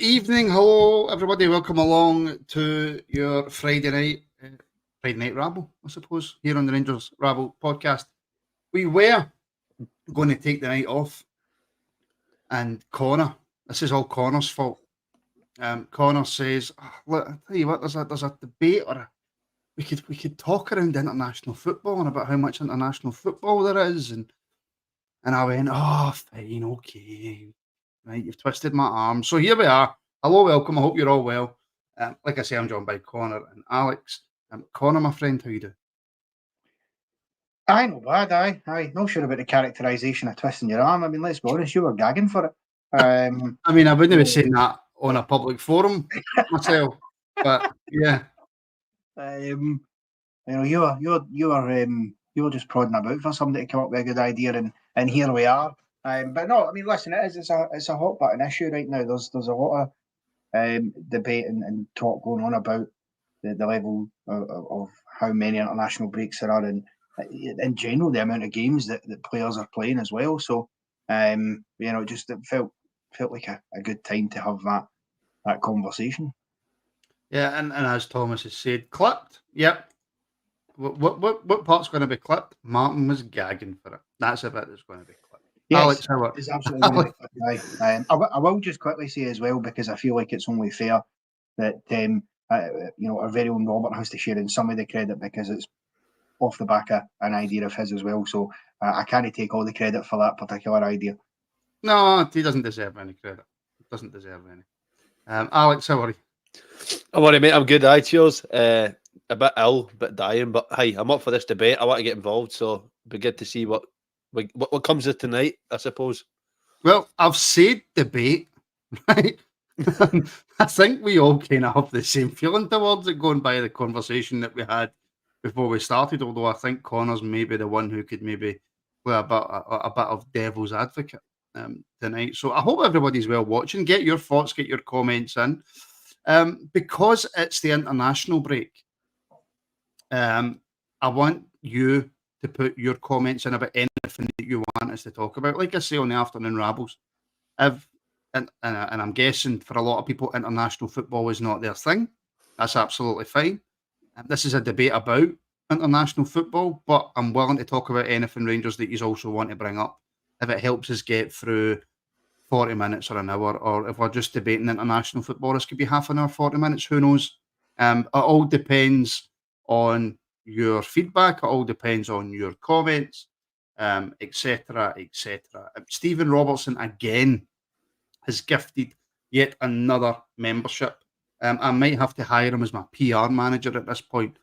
evening. Hello, everybody. Welcome along to your Friday night Rabble, I suppose, here on the Rangers Rabble podcast. We were going to take the night off, and Connor, this is all Connor's fault. Connor says, "Look, I tell you what, there's a debate, we could talk around international football and about how much international football there is," and I went, "Oh, fine, okay, right, you've twisted my arm." So here we are. Hello, welcome. I hope you're all well. Like I say, I'm joined by Connor and Alex. Connor, my friend, how you doing? Aye, no bad, aye. Not sure about the characterisation of twisting your arm. I mean, let's be honest, you were gagging for it. I mean, I wouldn't be saying that on a public forum myself, but yeah. You were just prodding about for somebody to come up with a good idea, and here we are. But no, I mean, listen, it's a hot button issue right now. There's a lot of debate and talk going on about the level of how many international breaks there are, and in general the amount of games that players are playing as well. So just it felt like a good time to have that conversation. Yeah, and as Thomas has said, clipped. Yep. What part's going to be clipped? Martin was gagging for it. That's a bit that's going to be clipped. Yes, Alex, how it's absolutely going to be clipped. I will just quickly say as well, because I feel like it's only fair that our very own Robert has to share in some of the credit, because it's off the back of an idea of his as well. So I can't take all the credit for that particular idea. No, he doesn't deserve any credit. He doesn't deserve any. Alex, how are you? I'm alright, mate. I'm good. Cheers. A bit ill, a bit dying, but hey, I'm up for this debate. I want to get involved, so it'll be good to see what comes of tonight, I suppose. Well, I've said debate, right? I think we all kind of have the same feeling towards it, going by the conversation that we had before we started. Although I think Connor's maybe the one who could maybe play a bit of devil's advocate tonight. So I hope everybody's well watching. Get your thoughts, get your comments in, because it's the international break. I want you to put your comments in about anything that you want us to talk about. Like I say on the afternoon rabbles, and I'm guessing for a lot of people, international football is not their thing. That's absolutely fine. This is a debate about international football, but I'm willing to talk about anything Rangers that you also want to bring up if it helps us get through 40 minutes or an hour, or if we're just debating international football, this could be half an hour, 40 minutes, who knows? It all depends on your feedback. It all depends on your comments, etc., etc. Stephen Robertson again has gifted yet another membership. I might have to hire him as my PR manager at this point.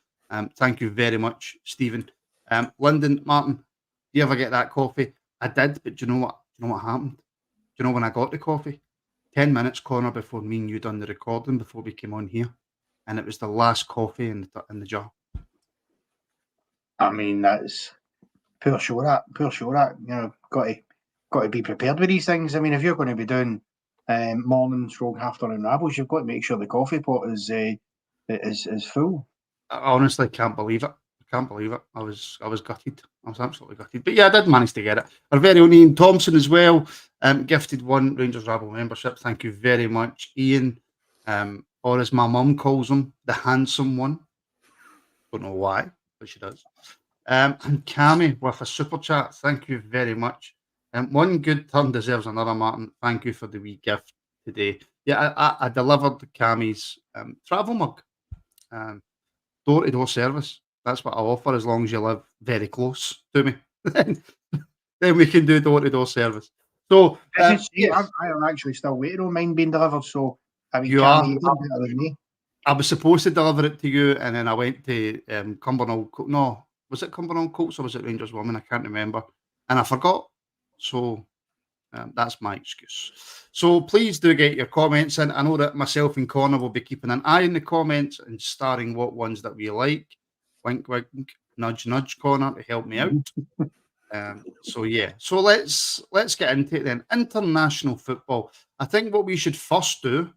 Thank you very much, Stephen. Lyndon Martin, do you ever get that coffee? I did, but do you know what happened? Do you know when I got the coffee? 10 minutes, Connor, before me and you done the recording, before we came on here. And it was the last coffee in the jar. I mean, that's poor show that. Got to be prepared with these things. I mean, if you're going to be doing morning / afternoon rabbles, you've got to make sure the coffee pot is full. I honestly can't believe it. I was gutted. I was absolutely gutted. But yeah, I did manage to get it. Our very own Ian Thompson as well, gifted one Rangers Rabble membership. Thank you very much, Ian. Or as my mum calls him, the handsome one. Don't know why, but she does. And Cami with a super chat. Thank you very much. One good turn deserves another, Martin. Thank you for the wee gift today. Yeah, I delivered Cami's travel mug. Door-to-door service. That's what I offer, as long as you live very close to me. Then we can do door-to-door service. So yes. I am actually still waiting on mine being delivered. So I mean, you are. You did better than me. I was supposed to deliver it to you, and then I went to Cumbernauld. No, was it Cumbernauld Colts or was it Rangers Women? I can't remember, and I forgot. So that's my excuse. So please do get your comments in. I know that myself and Connor will be keeping an eye on the comments and starring what ones that we like. Wink, wink, nudge, nudge, Connor, to help me out. So yeah, so let's get into it then. International football. I think what we should first do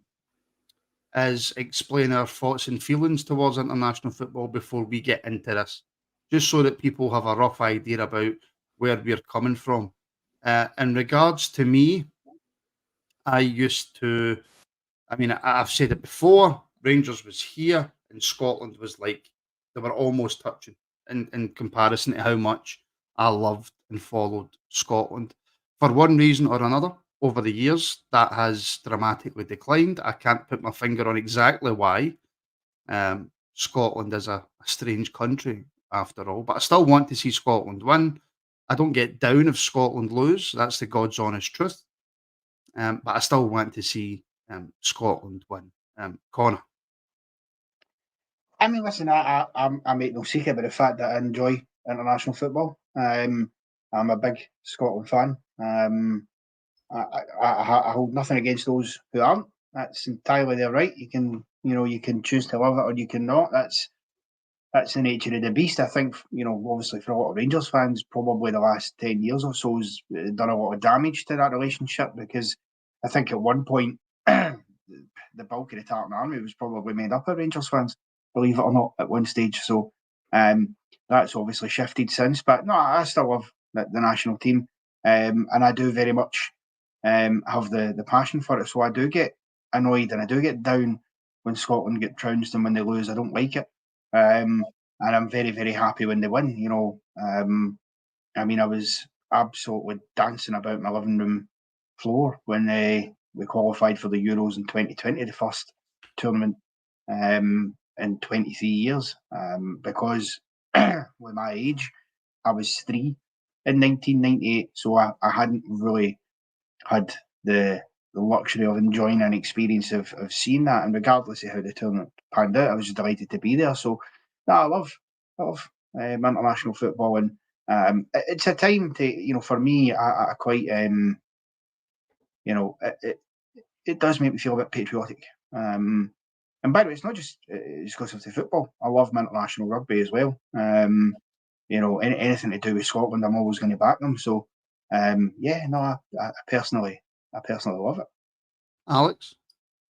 is explain our thoughts and feelings towards international football before we get into this, just so that people have a rough idea about where we're coming from. In regards to me, I used to I mean, I've said it before. Rangers was here, and Scotland was like they were almost touching in comparison to how much I loved and followed Scotland. For one reason or another, over the years, that has dramatically declined. I can't put my finger on exactly why. Scotland is a strange country after all, but I still want to see Scotland win. I don't get down if Scotland lose. That's the God's honest truth. But I still want to see Scotland win. Connor. I mean, listen, I make no secret about the fact that I enjoy international football. I'm a big Scotland fan. I hold nothing against those who aren't. That's entirely their right. You can choose to love it or you can not. That's the nature of the beast. I think, obviously for a lot of Rangers fans, probably the last 10 years or so has done a lot of damage to that relationship, because I think at one point the bulk of the Tartan Army was probably made up of Rangers fans, believe it or not, at one stage. So that's obviously shifted since. But no, I still love the national team, and I do very much have the passion for it. So I do get annoyed and I do get down when Scotland get trounced and when they lose. I don't like it. And I'm very, very happy when they win. I mean, I was absolutely dancing about my living room floor when we qualified for the Euros in 2020, the first tournament in 23 years, because with my age, I was 3 in 1998, so I hadn't really had the luxury of enjoying an experience of seeing that. And regardless of how the tournament panned out, I was delighted to be there. So, no, I love international football, and it's a time to, for me, I quite, it does make me feel a bit patriotic. And by the way, it's not just exclusive to football. I love my international rugby as well. Anything to do with Scotland, I'm always going to back them. So, I personally love it. Alex,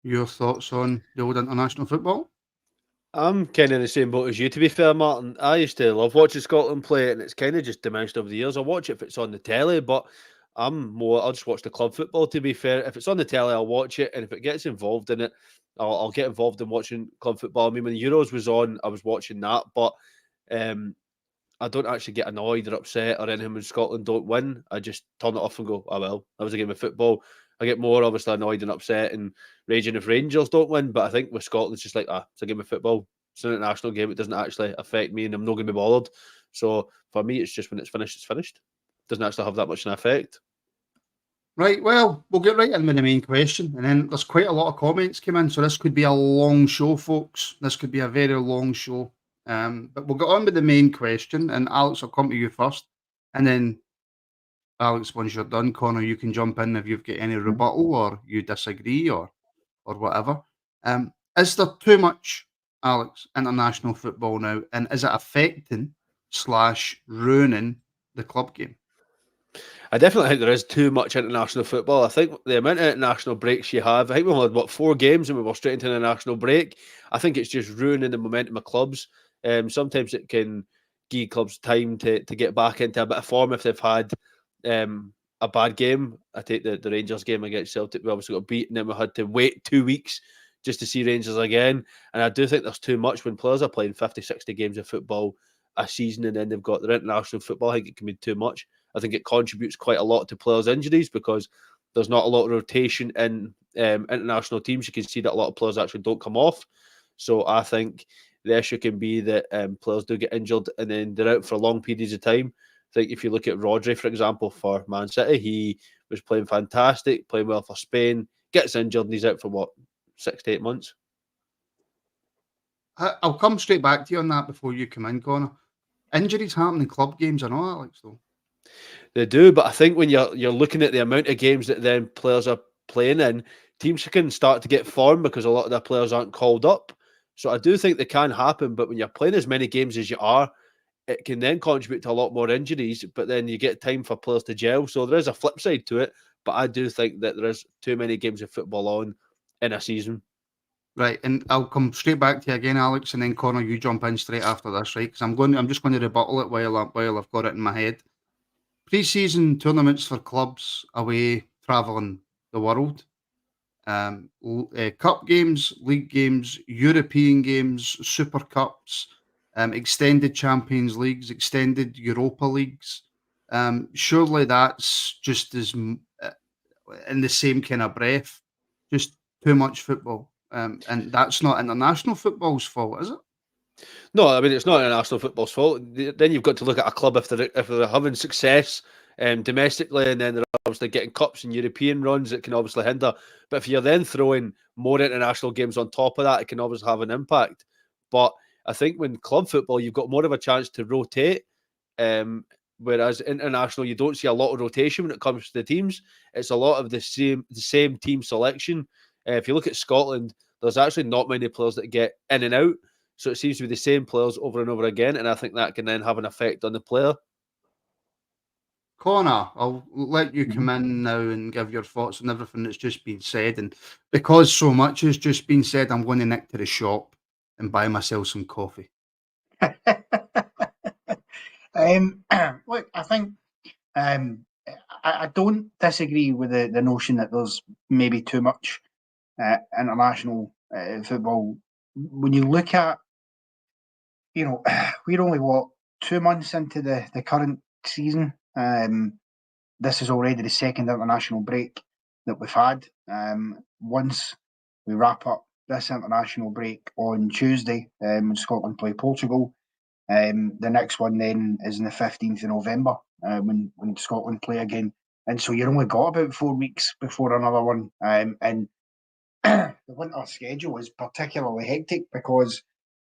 your thoughts on the old international football? I'm kind of in the same boat as you, to be fair, Martin. I used to love watching Scotland play, and it's kind of just diminished over the years. I watch it if it's on the telly, but I'll just watch the club football, to be fair. If it's on the telly, I'll watch it, and if it gets involved in it, I'll get involved in watching club football. I mean, when the Euros was on, I was watching that, but I don't actually get annoyed or upset or anything when Scotland don't win. I just turn it off and go, oh well, that was a game of football. I get more obviously annoyed and upset and raging if Rangers don't win. But I think with Scotland, it's just like, it's a game of football. It's an international game. It doesn't actually affect me and I'm not going to be bothered. So for me, it's just when it's finished, it's finished. It doesn't actually have that much an effect. Right, well, we'll get right in with the main question. And then there's quite a lot of comments came in. So this could be a long show, folks. This could be a very long show. But we'll get on with the main question. And Alex, I'll come to you first. And then Alex, once you're done, Connor, you can jump in if you've got any rebuttal or you disagree or whatever. Is there too much, Alex, international football now, and is it affecting / ruining the club game? I definitely think there is too much international football. I think the amount of international breaks you have, I think we only had, 4 games and we were straight into an international break. I think it's just ruining the momentum of clubs. Sometimes it can give clubs time to get back into a bit of form if they've had a bad game. I take the Rangers game against Celtic. We obviously got beaten and we had to wait 2 weeks just to see Rangers again. And I do think there's too much when players are playing 50, 60 games of football a season and then they've got their international football. I think it can be too much. I think it contributes quite a lot to players' injuries because there's not a lot of rotation in international teams. You can see that a lot of players actually don't come off. So I think the issue can be that players do get injured and then they're out for long periods of time. I think if you look at Rodri, for example, for Man City, he was playing fantastic, playing well for Spain, gets injured and he's out for 6 to 8 months. I'll come straight back to you on that before you come in, Connor. Injuries happen in club games, I know, Alex, though. They do, but I think when you're looking at the amount of games that then players are playing in, teams can start to get form because a lot of their players aren't called up. So I do think they can happen, but when you're playing as many games as you are, it can then contribute to a lot more injuries, but then you get time for players to gel. So there is a flip side to it, but I do think that there is too many games of football on in a season. Right, and I'll come straight back to you again, Alex, and then Connor, you jump in straight after this, right? Because I'm just going to rebuttal it while I've got it in my head. Pre-season tournaments for clubs away travelling the world cup games, league games, European games, Super Cups, extended Champions Leagues, extended Europa Leagues. Surely that's just in the same kind of breath, just too much football. And that's not international football's fault, is it? No, I mean it's not international football's fault. Then you've got to look at a club if they're having success domestically, and then they're obviously getting cups and European runs. It can obviously hinder. But if you're then throwing more international games on top of that, it can obviously have an impact. But I think when club football, you've got more of a chance to rotate. Whereas international, you don't see a lot of rotation when it comes to the teams. It's a lot of the same team selection. If you look at Scotland, there's actually not many players that get in and out. So it seems to be the same players over and over again, and I think that can then have an effect on the player. Connor, I'll let you come Mhm. in now and give your thoughts on everything that's just been said. And because so much has just been said, I'm going to nick to the shop and buy myself some coffee. Look, I think I don't disagree with the notion that there's maybe too much international football. When you look at, we're only 2 months into the current season. This is already the second international break that we've had. Once we wrap up this international break on Tuesday, when Scotland play Portugal, the next one then is on the 15th of November, when Scotland play again. And so you've only got about 4 weeks before another one. And the winter schedule is particularly hectic because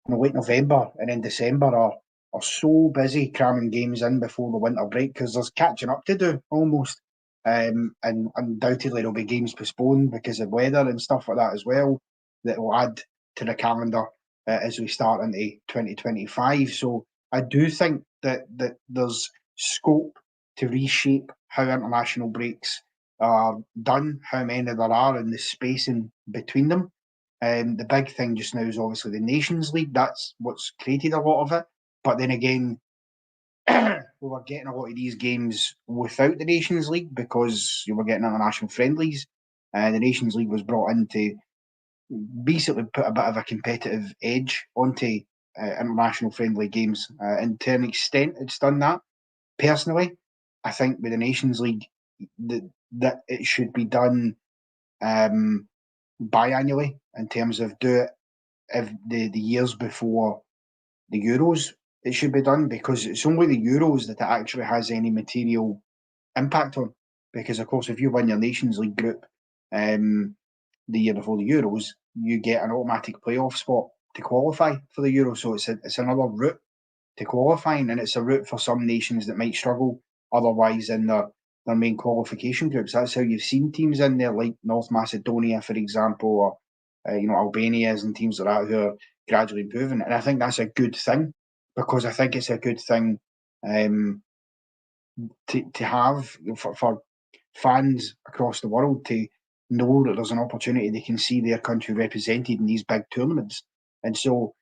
late November and in December are so busy cramming games in before the winter break because there's catching up to do almost. And undoubtedly there'll be games postponed because of weather and stuff like that as well that will add to the calendar as we start into 2025. So I do think that there's scope to reshape how international breaks are done, how many there are, and the spacing between them. The big thing just now is obviously the Nations League. That's what's created a lot of it. But then again, we were getting a lot of these games without the Nations League because you were getting international friendlies. The Nations League was brought in to basically put a bit of a competitive edge onto international friendly games. And to an extent, it's done that. Personally, I think with the Nations League, that it should be done biannually in terms of do it if the years before the Euros it should be done because it's only the Euros that it actually has any material impact on. Because of course, if you win your Nations League group the year before the Euros, you get an automatic playoff spot to qualify for the Euro. So it's another route to qualifying, and it's a route for some nations that might struggle otherwise in their main qualification groups. That's how you've seen teams in there like North Macedonia, for example, or Albania's and teams like that who are gradually improving. And I think that's a good thing because I think it's a good thing to have for fans across the world to know that there's an opportunity they can see their country represented in these big tournaments. And so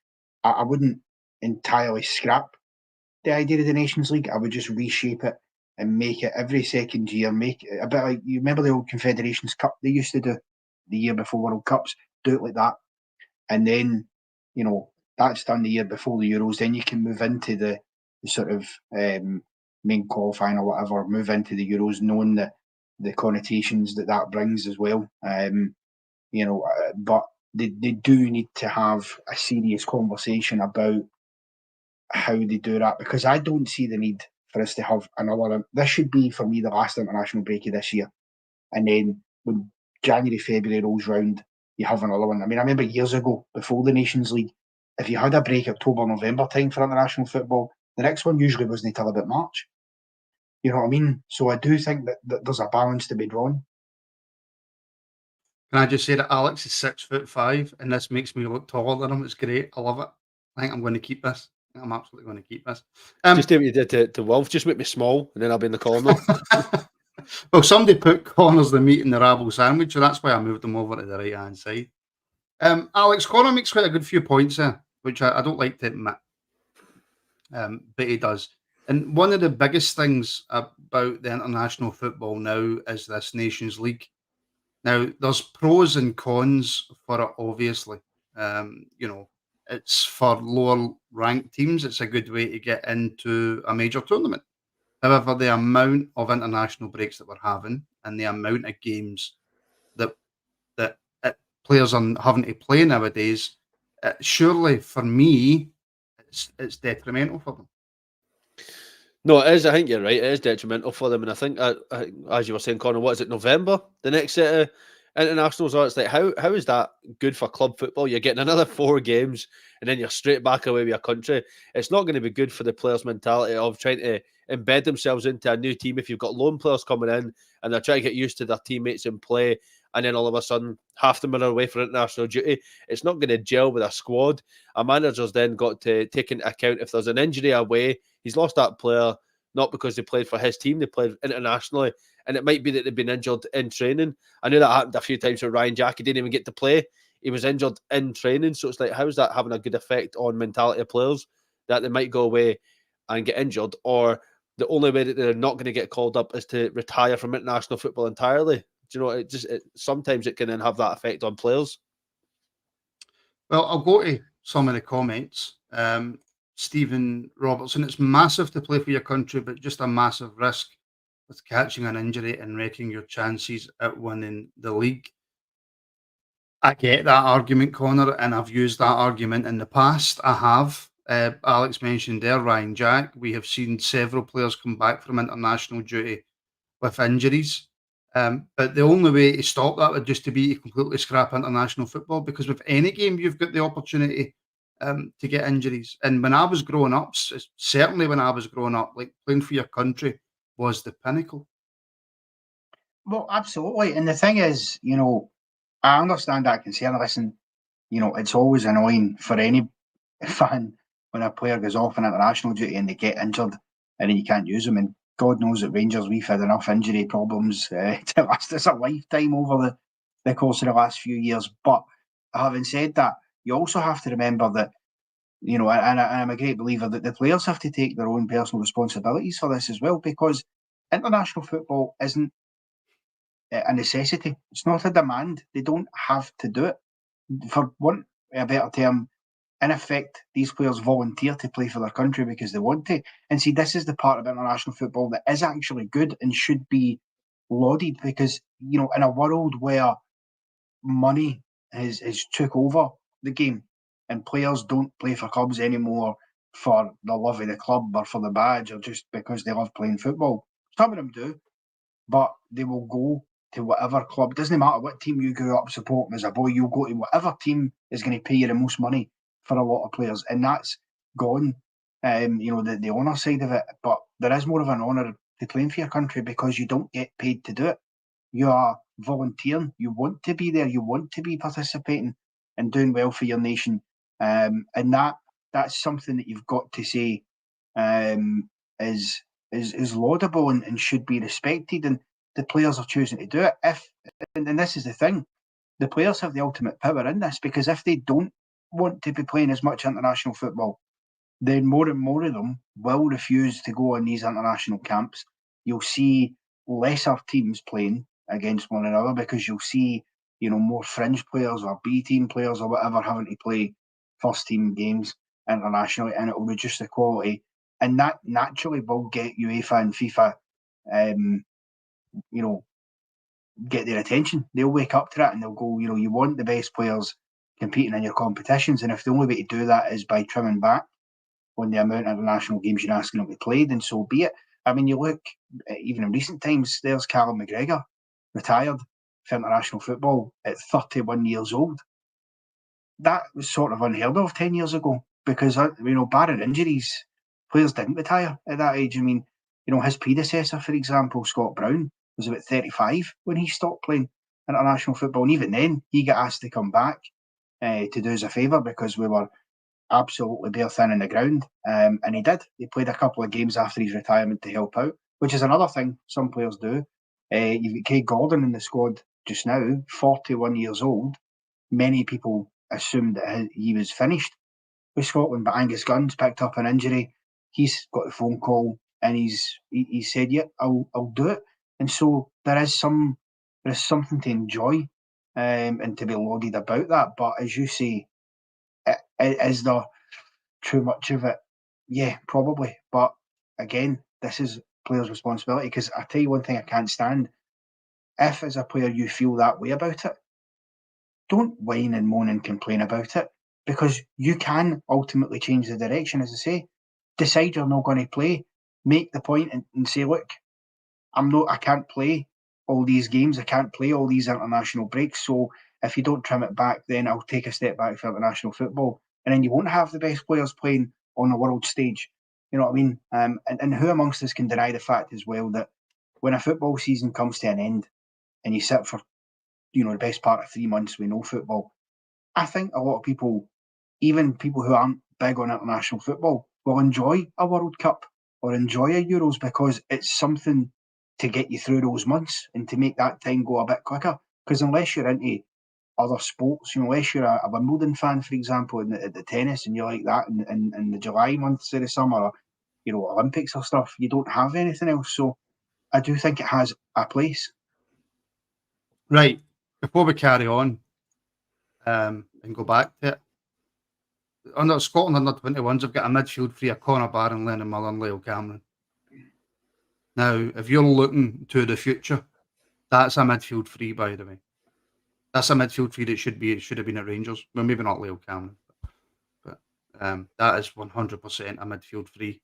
I wouldn't entirely scrap the idea of the Nations League. I would just reshape it and make it every second year. Make it a bit like, you remember the old Confederations Cup they used to do the year before World Cups? Do it like that. And then, that's done the year before the Euros. Then you can move into the sort of main qualifying or whatever, move into the Euros, knowing that the connotations that brings as well. But they do need to have a serious conversation about how they do that because I don't see the need for us to have another. This should be for me the last international break of this year, and then when January, February rolls round, you have another one. I mean, I remember years ago before the Nations League, if you had a break October, November time for international football, the next one usually wasn't until about March. You know what I mean? So I do think that there's a balance to be drawn. Can I just say that Alex is 6'5", and this makes me look taller than him? It's great. I love it. I think I'm going to keep this. I'm absolutely going to keep this. Just do what you did to Wolf. Just make me small, and then I'll be in the corner. Well, somebody put Connor's the meat in the Rabble sandwich, so that's why I moved him over to the right-hand side. Alex, Connor makes quite a good few points there, which I don't like to admit, but he does. And one of the biggest things about the international football now is this Nations League. Now, there's pros and cons for it, obviously. It's for lower ranked teams, it's a good way to get into a major tournament. However, the amount of international breaks that we're having and the amount of games that players are having to play nowadays, surely for me, it's detrimental for them. No, it is. I think you're right. It is detrimental for them, and I think, as you were saying, Connor, what is it? November, the next set of internationals are. It's like how is that good for club football? You're getting another 4 games, and then you're straight back away with your country. It's not going to be good for the players' mentality of trying to embed themselves into a new team. If you've got loan players coming in and they're trying to get used to their teammates in play, and then all of a sudden half them are away for international duty, it's not going to gel with a squad. A manager's then got to take into account if there's an injury away. He's lost that player not because they played for his team, they played internationally, and it might be that they've been injured in training. I know that happened a few times with Ryan Jack. He didn't even get to play. He was injured in training. So it's like, how is that having a good effect on mentality of players that they might go away and get injured? Or the only way that they're not going to get called up is to retire from international football entirely. Do you know, sometimes it can then have that effect on players. Well, I'll go to some of the comments. Stephen Robertson, it's massive to play for your country, but just a massive risk with catching an injury and wrecking your chances at winning the league. I get that argument, Connor, and I've used that argument in the past. I have. Alex mentioned there Ryan Jack. We have seen several players come back from international duty with injuries. But the only way to stop that would just to be to completely scrap international football, because with any game you've got the opportunity to get injuries. And when I was growing up, certainly when I was growing up, like playing for your country was the pinnacle. Well, absolutely. And the thing is, I understand that concern. Listen, it's always annoying for any fan when a player goes off on international duty and they get injured and then you can't use them. And God knows at Rangers we've had enough injury problems to last us a lifetime over the course of the last few years. But having said that, you also have to remember that, and I'm a great believer that the players have to take their own personal responsibilities for this as well, because international football isn't a necessity. It's not a demand. They don't have to do it. For want of a better term, in effect, these players volunteer to play for their country because they want to. And see, this is the part of international football that is actually good and should be lauded, because, in a world where money has took over the game and players don't play for clubs anymore for the love of the club or for the badge or just because they love playing football. Some of them do, but they will go to whatever club. It doesn't matter what team you grew up supporting as a boy, you'll go to whatever team is going to pay you the most money for a lot of players, and that's gone. The honour side of it, but there is more of an honour to playing for your country because you don't get paid to do it. You are volunteering. You want to be there. You want to be participating and doing well for your nation, and that's something that you've got to say is laudable and should be respected. And the players are choosing to do it. And this is the thing, the players have the ultimate power in this, because if they don't want to be playing as much international football, then more and more of them will refuse to go on these international camps. You'll see lesser teams playing against one another because you'll see, more fringe players or B team players or whatever having to play first team games internationally, and it will reduce the quality. And that naturally will get UEFA and FIFA, get their attention. They'll wake up to that and they'll go, you want the best players competing in your competitions. And if the only way to do that is by trimming back on the amount of international games you're asking them to play, then so be it. I mean, you look, even in recent times, there's Callum McGregor, retired for international football at 31 years old. That was sort of unheard of 10 years ago because, barring injuries, players didn't retire at that age. I mean, his predecessor, for example, Scott Brown, was about 35 when he stopped playing international football. And even then, he got asked to come back to do us a favour because we were absolutely bare thin in the ground. And he did. He played a couple of games after his retirement to help out, which is another thing some players do. You've got Craig Gordon in the squad just now, 41 years old. Many people assumed that he was finished with Scotland, but Angus Gunn's picked up an injury. He's got a phone call and he said, "Yeah, I'll do it." And so there is some there is something to enjoy and to be lauded about that. But as you say, is there too much of it? Yeah, probably. But again, this is players' responsibility, because I tell you one thing I can't stand. If as a player you feel that way about it, don't whine and moan and complain about it, because you can ultimately change the direction, as I say. Decide you're not going to play, make the point and say, look, I can't play all these games, I can't play all these international breaks, so if you don't trim it back, then I'll take a step back for international football. And then you won't have the best players playing on the world stage. You know what I mean? And who amongst us can deny the fact as well that when a football season comes to an end and you sit for, the best part of 3 months with no football, I think a lot of people, even people who aren't big on international football, will enjoy a World Cup or enjoy a Euros, because it's something to get you through those months and to make that time go a bit quicker. Because unless you're into other sports, unless you're a Wimbledon fan, for example, in the tennis, and you like that in the July months of the summer, or, Olympics or stuff, you don't have anything else. So I do think it has a place. Right. Before we carry on and go back to it, under Scotland under 21s, have got a midfield free of Conor Barron, Lennon Miller, and Leo Cameron. Now, if you're looking to the future, that's a midfield free, by the way. That's a midfield free that should have been at Rangers. Well, maybe not Leo Cameron, but that is 100% a midfield free.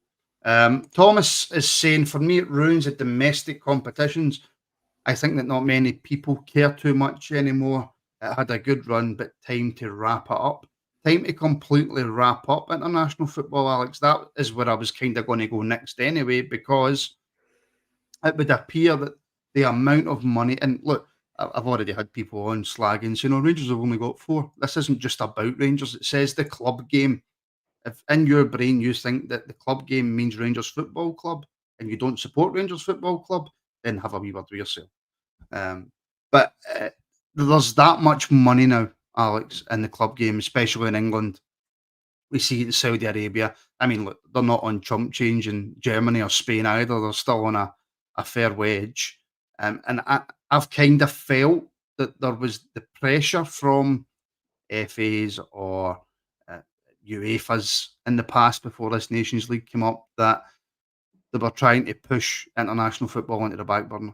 Thomas is saying, for me, it ruins the domestic competitions. I think that not many people care too much anymore. It had a good run, but time to wrap it up. Time to completely wrap up international football, Alex. That is where I was kind of going to go next anyway, because it would appear that the amount of money, and look, I've already had people on slagging, saying, Rangers have only got 4. This isn't just about Rangers. It says the club game. If in your brain you think that the club game means Rangers Football Club and you don't support Rangers Football Club, then have a wee word with yourself. But there's that much money now, Alex, in the club game, especially in England. We see it in Saudi Arabia. I mean, look, they're not on chump change in Germany or Spain either. They're still on a fair wage. And I've kind of felt that there was the pressure from FAs or UEFAs in the past before this Nations League came up, that they were trying to push international football into the back burner.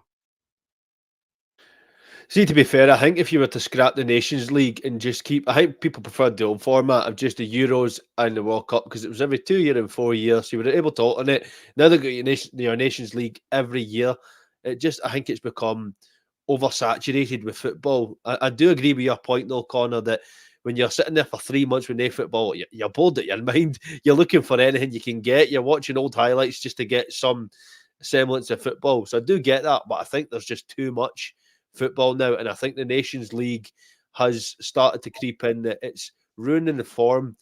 See, to be fair, I think if you were to scrap the Nations League and just keep, I think people preferred the old format of just the Euros and the World Cup, because it was every 2 year and 4 years, so you were able to alternate. Now they've got your Nations League every year. I think it's become oversaturated with football. I do agree with your point, though, Connor, that when you're sitting there for 3 months with no football, you're bored out your mind. You're looking for anything you can get. You're watching old highlights just to get some semblance of football. So I do get that, but I think there's just too much football now, and I think the Nations League has started to creep in, that it's ruining the form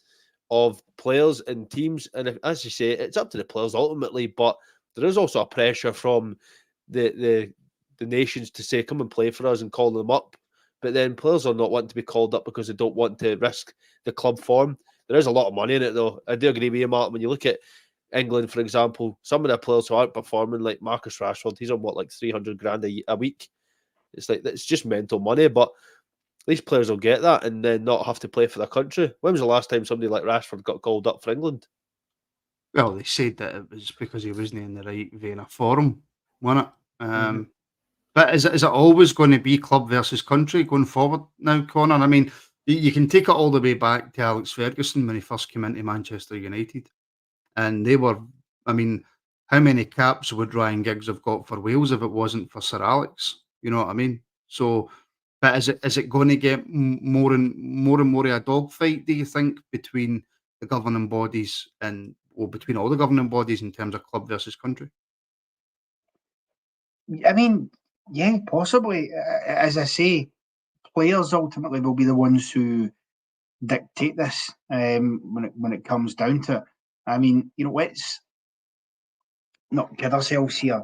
of players and teams. And as you say, it's up to the players ultimately, but there is also a pressure from the nations to say, come and play for us, and call them up. But then players are not wanting to be called up because they don't want to risk the club form. There is a lot of money in it, though. I do agree with you, Mark. When you look at England, for example, some of the players who aren't performing, like Marcus Rashford, he's on like 300 grand a week. It's like, it's just mental money, but these players will get that and then not have to play for their country. When was the last time somebody like Rashford got called up for England? Well, they said that it was because he wasn't in the right vein of form, wasn't it? But is it always going to be club versus country going forward now, Connor? I mean, you can take it all the way back to Alex Ferguson when he first came into Manchester United. And they were, I mean, how many caps would Ryan Giggs have got for Wales if it wasn't for Sir Alex? You know what I mean? So, but is it going to get more and more of a dogfight, do you think, between the governing bodies between all the governing bodies in terms of club versus country? I mean, yeah, possibly. As I say, players ultimately will be the ones who dictate this when it comes down to it. I mean, let's not kid ourselves here.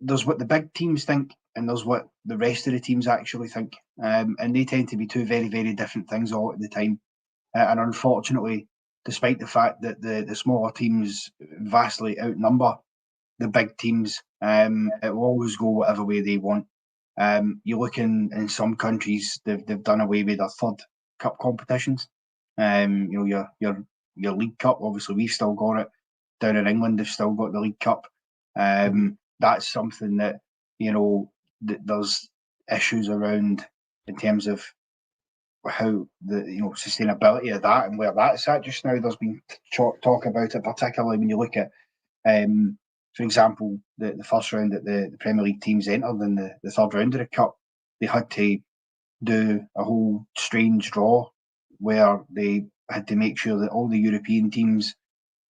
There's what the big teams think, and there's what the rest of the teams actually think, and they tend to be two very, very different things all at the time. And unfortunately, despite the fact that the smaller teams vastly outnumber the big teams, it will always go whatever way they want. You look in some countries, they've done away with their third cup competitions. You know, your League Cup. Obviously, we've still got it. Down in England, they've still got the League Cup. That's something that, you know, there's issues around in terms of how the, you know, sustainability of that and where that's at just now. There's been talk about it, particularly when you look at, for example, the first round that the Premier League teams entered in the third round of the Cup. They had to do a whole strange draw where they had to make sure that all the European teams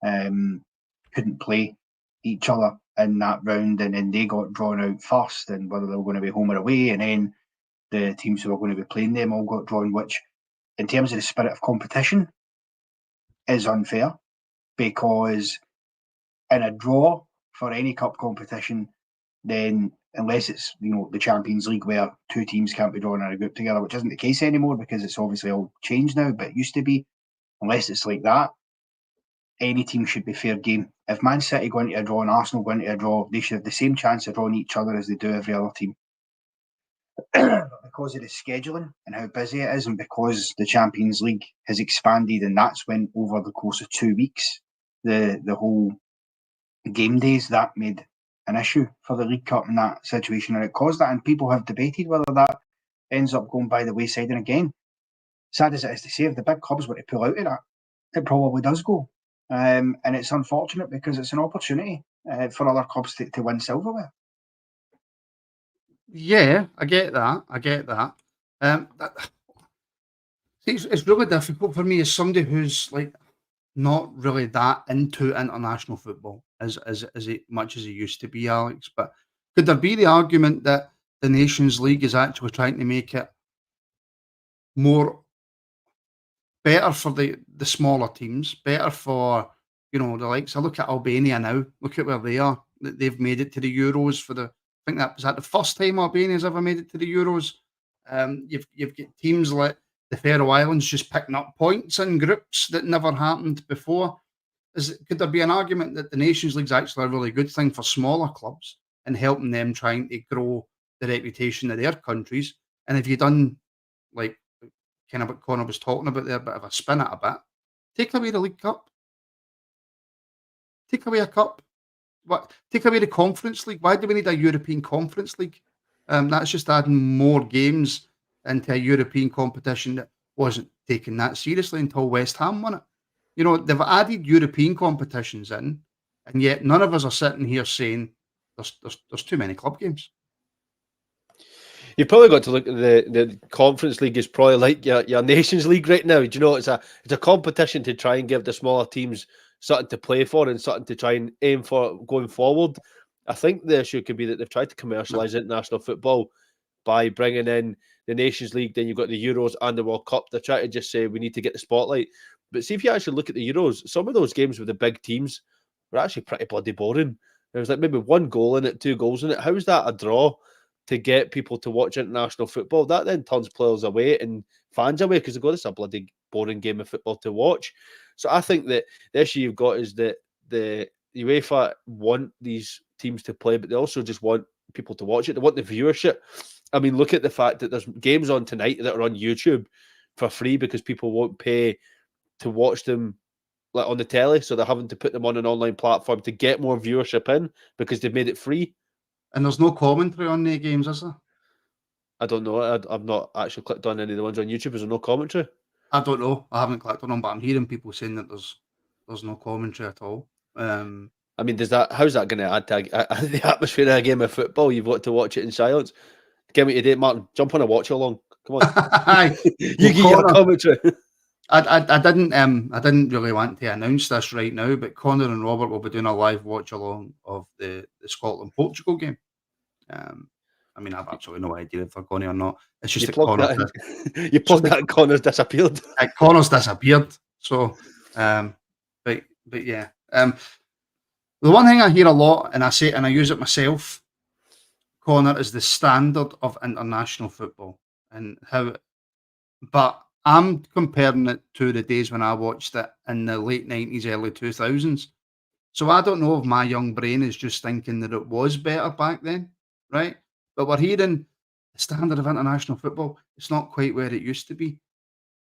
couldn't play each other in that round, and then they got drawn out first, and whether they were going to be home or away, and then the teams who were going to be playing them all got drawn, which, in terms of the spirit of competition, is unfair, because in a draw for any cup competition, then unless it's, you know, the Champions League where two teams can't be drawn in a group together, which isn't the case anymore because it's obviously all changed now, but it used to be, unless it's like that, any team should be fair game. If Man City go into a draw and Arsenal go into a draw, they should have the same chance of drawing each other as they do every other team. But because of the scheduling and how busy it is, and because the Champions League has expanded, and that's when over the course of 2 weeks, the whole game days, that made an issue for the League Cup in that situation, and it caused that, and people have debated whether that ends up going by the wayside. And again, sad as it is to say, if the big clubs were to pull out of that, it probably does go. And it's unfortunate because it's an opportunity for other clubs to win silverware. Yeah, I get that. It's really difficult for me as somebody who's like not really that into international football as much as it used to be, Alex. But could there be the argument that the Nations League is actually trying to make it more better for the smaller teams, better for, you know, the likes? I look at Albania now. Look at where they are. They've made it to the Euros for the. I think that was that the first time Albania's ever made it to the Euros. You've got teams like the Faroe Islands just picking up points in groups that never happened before. Could there be an argument that the Nations League's actually a really good thing for smaller clubs and helping them trying to grow the reputation of their countries? And if you done like kind of what Connor was talking about there, a bit of a spin it a bit, take away the League Cup, take away a cup, what? Take away the Conference League. Why do we need a European Conference League? That's just adding more games into a European competition that wasn't taken that seriously until West Ham won it. You know, they've added European competitions in, and yet none of us are sitting here saying there's too many club games. You've probably got to look at the Conference League is probably like your Nations League right now. Do you know, it's a competition to try and give the smaller teams something to play for and something to try and aim for going forward. I think the issue could be that they've tried to commercialise international football by bringing in the Nations League, then you've got the Euros and the World Cup. They're trying to just say we need to get the spotlight. But see, if you actually look at the Euros, some of those games with the big teams were actually pretty bloody boring. There was like maybe one goal in it, 2 goals in it. How is that a draw to get people to watch international football? That then turns players away and fans away because they go, this is a bloody boring game of football to watch. So I think that the issue you've got is that the UEFA want these teams to play, but they also just want people to watch it. They want the viewership. I mean, look at the fact that there's games on tonight that are on YouTube for free because people won't pay to watch them like on the telly, so they're having to put them on an online platform to get more viewership in because they've made it free. And there's no commentary on the games, is there? I don't know. I've not actually clicked on any of the ones on YouTube. Is there no commentary? I don't know. I haven't clicked on them, but I'm hearing people saying that there's no commentary at all. I mean, how's that going to add to the atmosphere of a game of football? You've got to watch it in silence. Give me today, Martin. Jump on a watch along. Come on. You get your commentary. I didn't really want to announce this right now, but Connor and Robert will be doing a live watch along of the Scotland-Portugal game. I mean, I've absolutely no idea if they're going to or not. It's just you plugged that and Connor's disappeared. Connor's disappeared. So, but yeah. The one thing I hear a lot, and I say, and I use it myself, Connor, is the standard of international football and how. But I'm comparing it to the days when I watched it in the late 90s, early 2000s. So I don't know if my young brain is just thinking that it was better back then, right? But we're hearing the standard of international football, it's not quite where it used to be.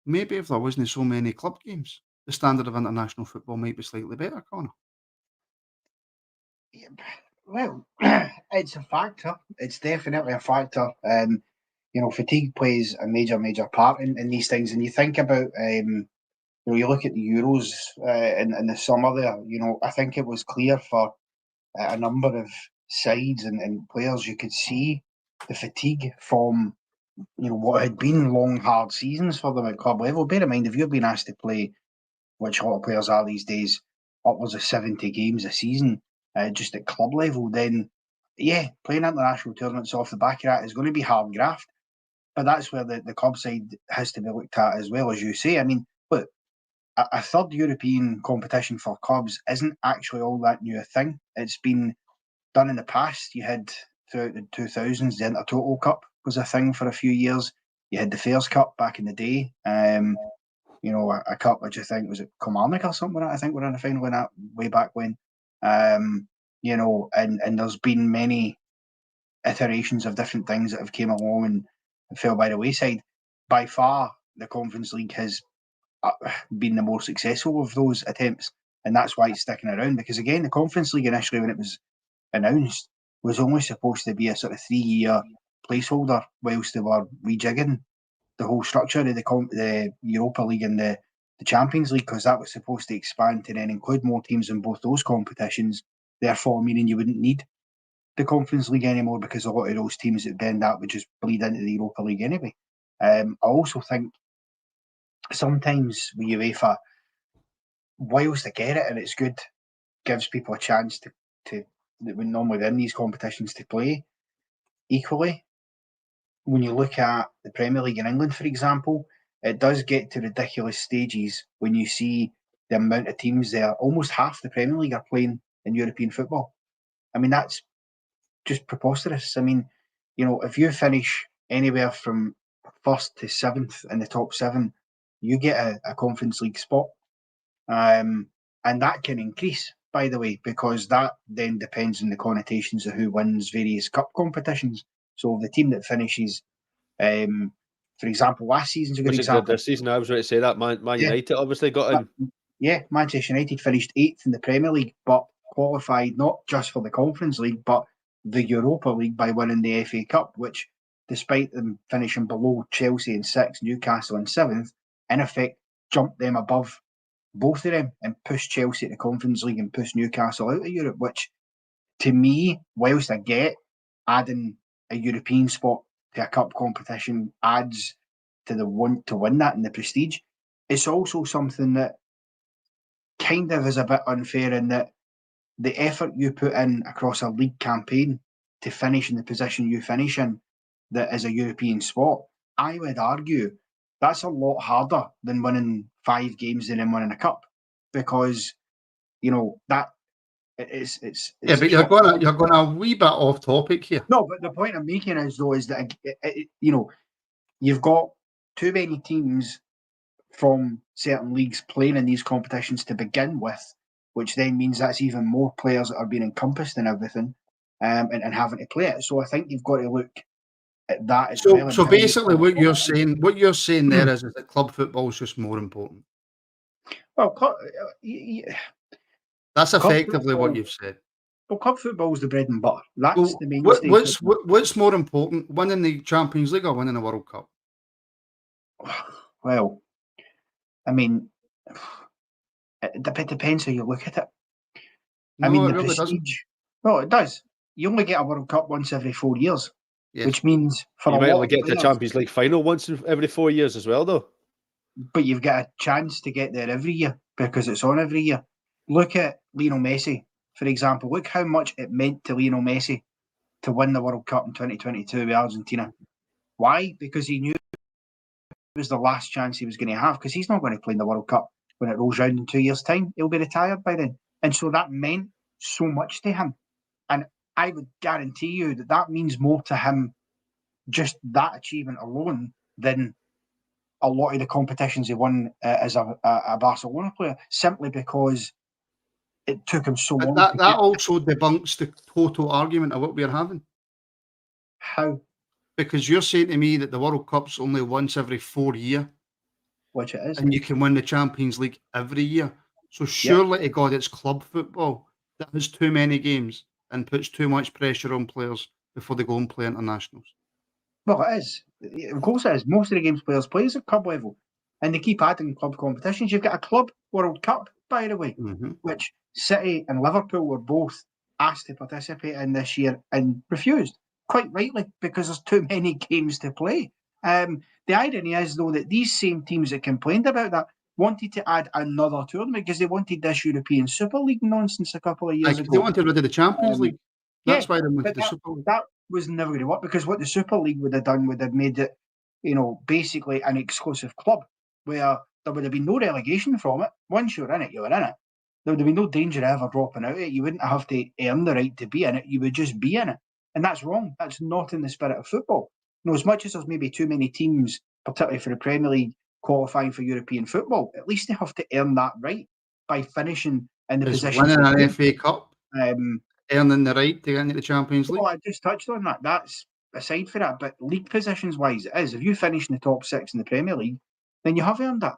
Maybe if there wasn't so many club games, the standard of international football might be slightly better, Connor. Yeah, well, it's a factor. It's definitely a factor. Fatigue plays a major part in these things. And you think about, you look at the Euros in the summer there. I think it was clear for a number of sides and players. You could see the fatigue from what had been long, hard seasons for them at club level. Bear in mind, if you're being asked to play, which a lot of players are these days, upwards of 70 games a season, just at club level, then yeah, playing international tournaments off the back of that is going to be hard graft. But that's where the club side has to be looked at as well, as you say. I mean, look, a third European competition for clubs isn't actually all that new a thing. It's been done in the past. You had throughout the 2000s, the Intertoto Cup was a thing for a few years. You had the Fairs Cup back in the day. A cup which I think was it Kilmarnock or something. I think we're in the final in that way back when. And there's been many iterations of different things that have came along and fell by the wayside. By far, the Conference League has been the more successful of those attempts, and that's why it's sticking around. Because again, the Conference League initially, when it was announced, was only supposed to be a sort of 3-year placeholder whilst they were rejigging the whole structure of the Europa League and the Champions League, because that was supposed to expand to then include more teams in both those competitions, therefore meaning you wouldn't need the Conference League anymore, because a lot of those teams that then that would just bleed into the Europa League anyway. I also think sometimes with UEFA, whilst they get it and it's good, gives people a chance to that would normally win these competitions to play. Equally, when you look at the Premier League in England, for example, it does get to ridiculous stages when you see the amount of teams there. Almost half the Premier League are playing in European football. I mean, that's just preposterous. I mean, if you finish anywhere from 1st to 7th in the top 7, you get a Conference League spot. And that can increase, by the way, because that then depends on the connotations of who wins various cup competitions. So the team that finishes, for example, last season's a good example. This season, I was ready to say that Man United obviously got in. Yeah, Manchester United finished 8th in the Premier League, but qualified not just for the Conference League, but the Europa League by winning the FA Cup, which, despite them finishing below Chelsea in 6th, Newcastle in 7th, in effect jumped them above both of them and pushed Chelsea to the Conference League and pushed Newcastle out of Europe, which to me, whilst I get adding a European spot to a cup competition adds to the want to win that and the prestige, it's also something that kind of is a bit unfair in that the effort you put in across a league campaign to finish in the position you finish in that is a European spot, I would argue that's a lot harder than winning 5 games and then winning a cup, because that it's yeah, but you're going a wee bit off topic here. No, but the point I'm making is that you've got too many teams from certain leagues playing in these competitions to begin with, which then means that's even more players that are being encompassed in everything, and having to play it. So I think you've got to look at that as well. So basically, what you're saying there is that club football is just more important. Well, that's effectively what you've said. Well, club football is the bread and butter. That's the main. What's more important, winning the Champions League or winning the World Cup? Well, I mean, it depends how you look at it. No, I mean, the prestige. really doesn't. Well, it does. You only get a World Cup once every 4 years, yes. Which means for you a might lot only of get players, to the Champions League final once every 4 years as well, though. But you've got a chance to get there every year because it's on every year. Look at Lionel Messi, for example. Look how much it meant to Lionel Messi to win the World Cup in 2022 with Argentina. Why? Because he knew it was the last chance he was going to have, because he's not going to play in the World Cup when it rolls around in 2 years' time. He'll be retired by then. And so that meant so much to him. And I would guarantee you that means more to him, just that achievement alone, than a lot of the competitions he won as a Barcelona player, simply because it took him so long. That also debunks the total argument of what we're having. How? because you're saying to me that the World Cup's only once every 4 years, which it is. and you can win the Champions League every year. So surely to God, it's club football that has too many games and puts too much pressure on players before they go and play internationals. Well, it is. Of course it is. Most of the games players play is at club level. And they keep adding club competitions. You've got a Club World Cup, by the way, which City and Liverpool were both asked to participate in this year and refused, quite rightly, because there's too many games to play. The irony is, though, that these same teams that complained about that wanted to add another tournament because they wanted this European Super League nonsense a couple of years ago. They wanted rid of the Champions League. That's why they wanted the Super League. That was never going to work, because what the Super League would have done would have made it, basically an exclusive club where there would have been no relegation from it. Once you're in it, you're in it. There would have been no danger of ever dropping out of it. You wouldn't have to earn the right to be in it. You would just be in it. And that's wrong. That's not in the spirit of football. As much as there's maybe too many teams, particularly for the Premier League, qualifying for European football, at least they have to earn that right by finishing in the position. Winning an FA Cup, earning the right to get into the Champions League. Well, I just touched on that. That's aside for that. But league positions wise, it is. If you finish in the top 6 in the Premier League, then you have earned that.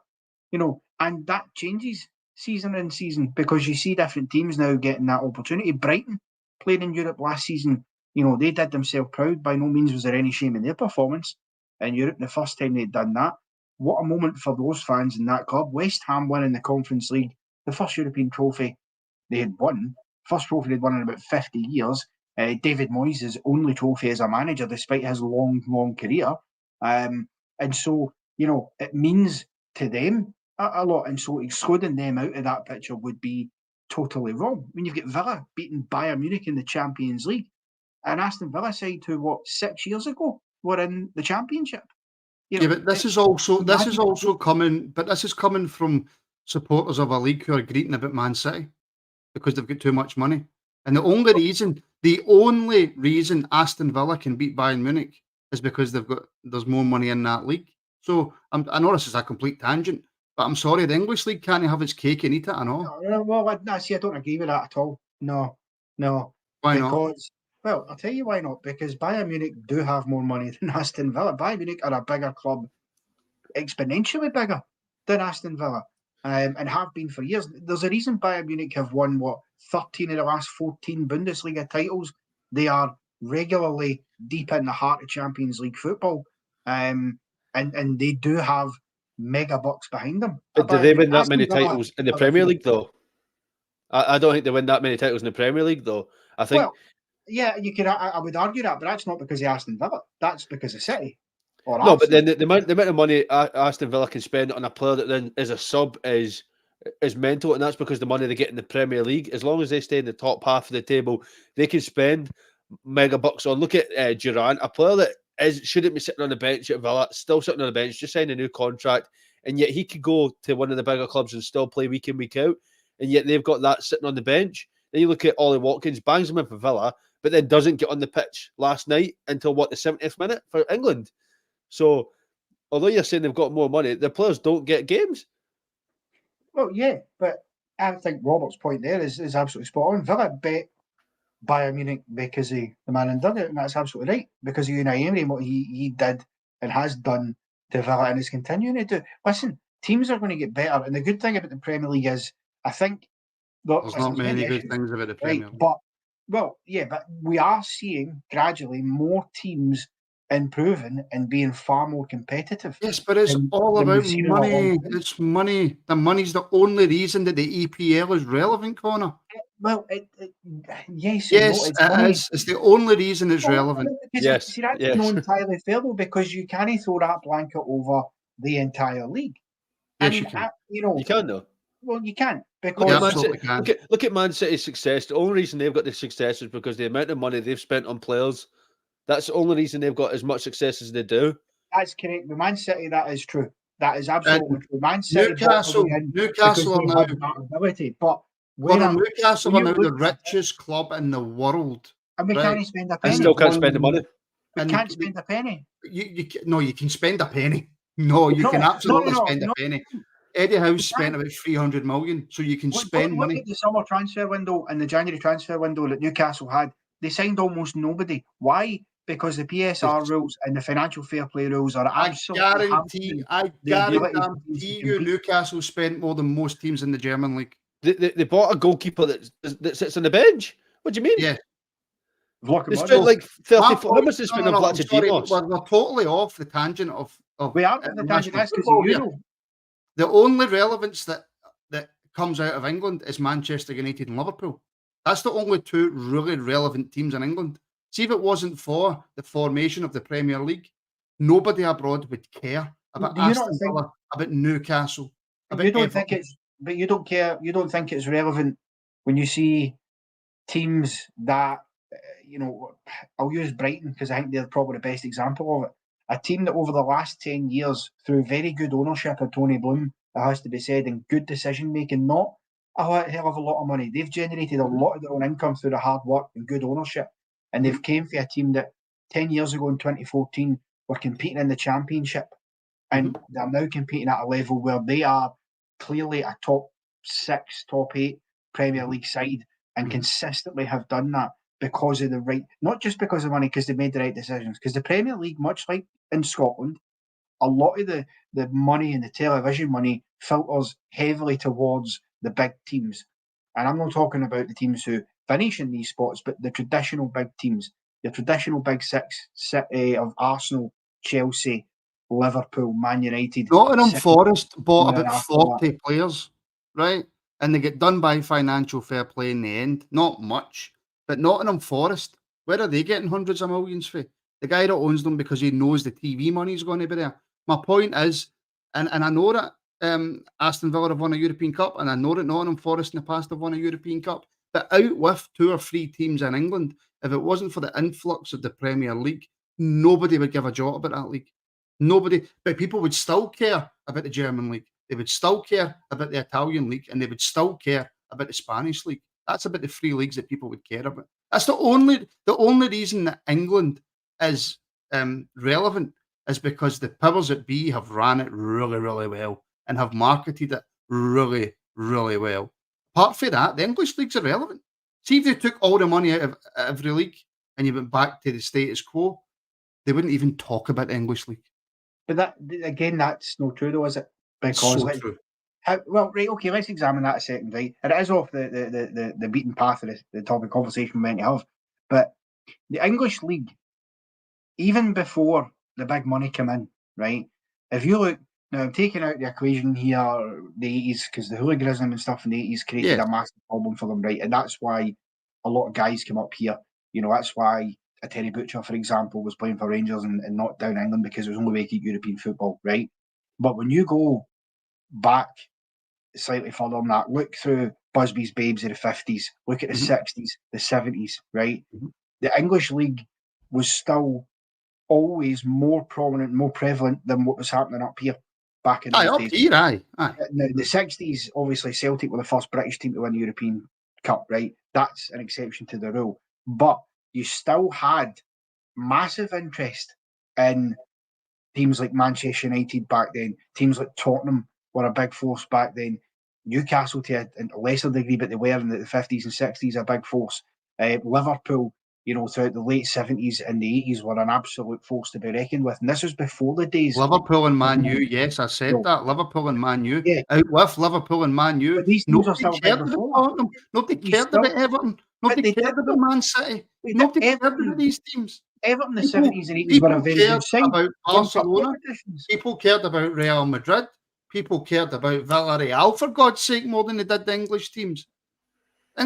And that changes season in season because you see different teams now getting that opportunity. Brighton played in Europe last season. They did themselves proud. By no means was there any shame in their performance in Europe the first time they'd done that. What a moment for those fans in that club. West Ham winning the Conference League, the first European trophy they had won. First trophy they'd won in about 50 years. David Moyes' only trophy as a manager, despite his long career. And so, it means to them a lot. And so excluding them out of that picture would be totally wrong. When you've got Villa beating Bayern Munich in the Champions League, and Aston Villa side who, 6 years ago, were in the Championship. But this is coming from supporters of a league who are greeting about Man City because they've got too much money. And the only reason Aston Villa can beat Bayern Munich is because there's more money in that league. So I know this is a complete tangent, but I'm sorry, the English league can't have its cake and eat it. I know. Well, I don't agree with that at all. No. Why not? Well, I'll tell you why not. Because Bayern Munich do have more money than Aston Villa. Bayern Munich are a bigger club, exponentially bigger than Aston Villa, and have been for years. There's a reason Bayern Munich have won, 13 of the last 14 Bundesliga titles. They are regularly deep in the heart of Champions League football, and they do have mega bucks behind them. But do they win that many titles in the Premier League, though? I don't think they win that many titles in the Premier League, though. I think... Well, yeah, you could. I would argue that, but that's not because of Aston Villa. That's because of City. No, but then the amount of money Aston Villa can spend on a player that then is a sub is mental, and that's because the money they get in the Premier League. As long as they stay in the top half of the table, they can spend mega bucks on. Look at Durant, a player that shouldn't be sitting on the bench at Villa, still sitting on the bench, just signed a new contract, and yet he could go to one of the bigger clubs and still play week in, week out, and yet they've got that sitting on the bench. Then you look at Ollie Watkins, bangs him in for Villa, but then doesn't get on the pitch last night until the 70th minute for England. So, although you're saying they've got more money, the players don't get games. Well, yeah, but I think Robert's point there is absolutely spot on. Villa bet Bayern Munich because the man and done it, and that's absolutely right. Because of Unai Emery and what he did and has done to Villa and is continuing to do. Listen, teams are going to get better, and the good thing about the Premier League is, I think there's not many good things about the Premier League. But we are seeing gradually more teams improving and being far more competitive. Yes, but it's all about money. It's money. The money's the only reason that the EPL is relevant, Connor. Well, yes, it's the only reason it's relevant. Yes, see, that's not entirely fair though, because you can't throw that blanket over the entire league. Yes, you can. You can though. Well, you can't, because look at Man City's success. The only reason they've got the success is because the amount of money they've spent on players. That's the only reason they've got as much success as they do. That's correct. With Man City, that is true. That is absolutely true. Man City, Newcastle are now ability, but Newcastle are now the richest club in the world, and we can't spend a penny. And still can't spend the money. We can't spend a penny. You can spend a penny. No, you can absolutely spend a penny. Eddie Howe's spent about 300 million, so you can spend money. Look at the summer transfer window and the January transfer window that Newcastle had. They signed almost nobody. Why? because the PSR rules and the financial fair play rules are I absolutely guarantee the ability for teams to you compete. Newcastle spent more than most teams in the German league. They bought a goalkeeper that sits on the bench. What do you mean? Yeah. They spent like 34. How much they spend on I'm Platzi sorry, Demos? we're totally off the tangent of We are on the tangent, international that's because football of here. Euro. The only relevance that comes out of England is Manchester United and Liverpool. That's the only two really relevant teams in England. See, if it wasn't for the formation of the Premier League, nobody abroad would care about Do you not Aston think- Villa, about Newcastle, about You don't Everton. think it's, but you don't care. You don't think it's relevant when you see teams that, I'll use Brighton because I think they're probably the best example of it. A team that over the last 10 years, through very good ownership of Tony Bloom, it has to be said, and good decision making, not a hell of a lot of money. They've generated a lot of their own income through the hard work and good ownership. And they've came for a team that 10 years ago in 2014 were competing in the Championship. And they're now competing at a level where they are clearly a top 6, top 8 Premier League side and consistently have done that because of the right, not just because of money, because they made the right decisions. Because the Premier League, much like in Scotland, a lot of the money and the television money filters heavily towards the big teams. And I'm not talking about the teams who finish in these spots, but the traditional big teams, the traditional big six of Arsenal, Chelsea, Liverpool, Man United. Nottingham City, Forest bought and about after that. 40 players, right? And they get done by financial fair play in the end. Not much. But Nottingham Forest, where are they getting hundreds of millions for? The guy that owns them because he knows the TV money is going to be there. My point is, and I know that Aston Villa have won a European Cup, and I know that Nottingham Forest in the past have won a European Cup, but out with 2 or 3 teams in England, if it wasn't for the influx of the Premier League, nobody would give a jot about that league. Nobody, but people would still care about the German league. They would still care about the Italian league, and they would still care about the Spanish league. That's about the 3 leagues that people would care about. That's the only reason that England is relevant is because the powers that be have ran it really, really well and have marketed it really, really well. Apart from that, the English league's irrelevant. See, if they took all the money out of every league and you went back to the status quo, they wouldn't even talk about the English league. But that, again, that's not true, though, is it? It's Because so true. right, okay, let's examine that a second, right? And it is off the beaten path of the topic conversation we're meant to have. But the English league, even before the big money came in, right? If you look, now I'm taking out the equation here, the 80s, because the hooliganism and stuff in the 80s created a massive problem for them, right? And that's why a lot of guys come up here. That's why a Terry Butcher, for example, was playing for Rangers and not down England because it was only way to keep European football, right? But when you go back slightly further on that, look through Busby's Babes of the 50s, look at the 60s, the 70s, right? The English league was still always more prominent, more prevalent than what was happening up here back in those days. Aye. Now, the 60s, obviously, Celtic were the first British team to win the European Cup, right? That's an exception to the rule. But you still had massive interest in teams like Manchester United back then, teams like Tottenham were a big force back then, Newcastle to a lesser degree, but they were in the 50s and 60s a big force. Liverpool, throughout the late 70s and the 80s were an absolute force to be reckoned with. And this was before the days. Liverpool and Man U, yes, I said that. Liverpool and Man U. Yeah. Out with Liverpool and Man U. But these teams are still Nobody cared big about before. Tottenham. Nobody cared about Everton. Nobody cared about Man City. Nobody cared about these teams. Everton in the 70s and 80s were a very good side. About Barcelona. People cared about Real Madrid. People cared about Villarreal, for God's sake, more than they did the English teams. The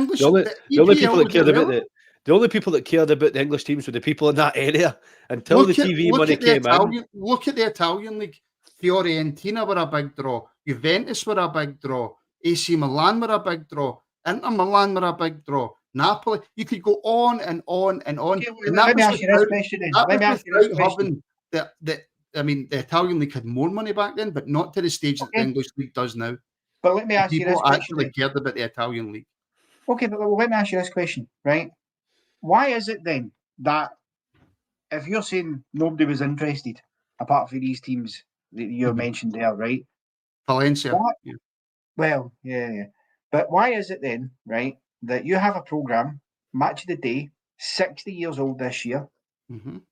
only people that cared about the English teams were the people in that area until the TV money came in. Look at the Italian league. Fiorentina were a big draw. Juventus were a big draw. AC Milan were a big draw. Inter Milan were a big draw. Napoli. You could go on and on and on. Okay, and let me ask you this question then. The Italian league had more money back then, but not to the stage that the English league does now. But let me ask you this question. People actually cared about the Italian league. Okay, but let me ask you this question, right? Why is it then that if you're saying nobody was interested, apart from these teams that you mentioned there, right? Valencia. Yeah. Well, yeah. But why is it then, right, that you have a programme, Match of the Day, 60 years old this year,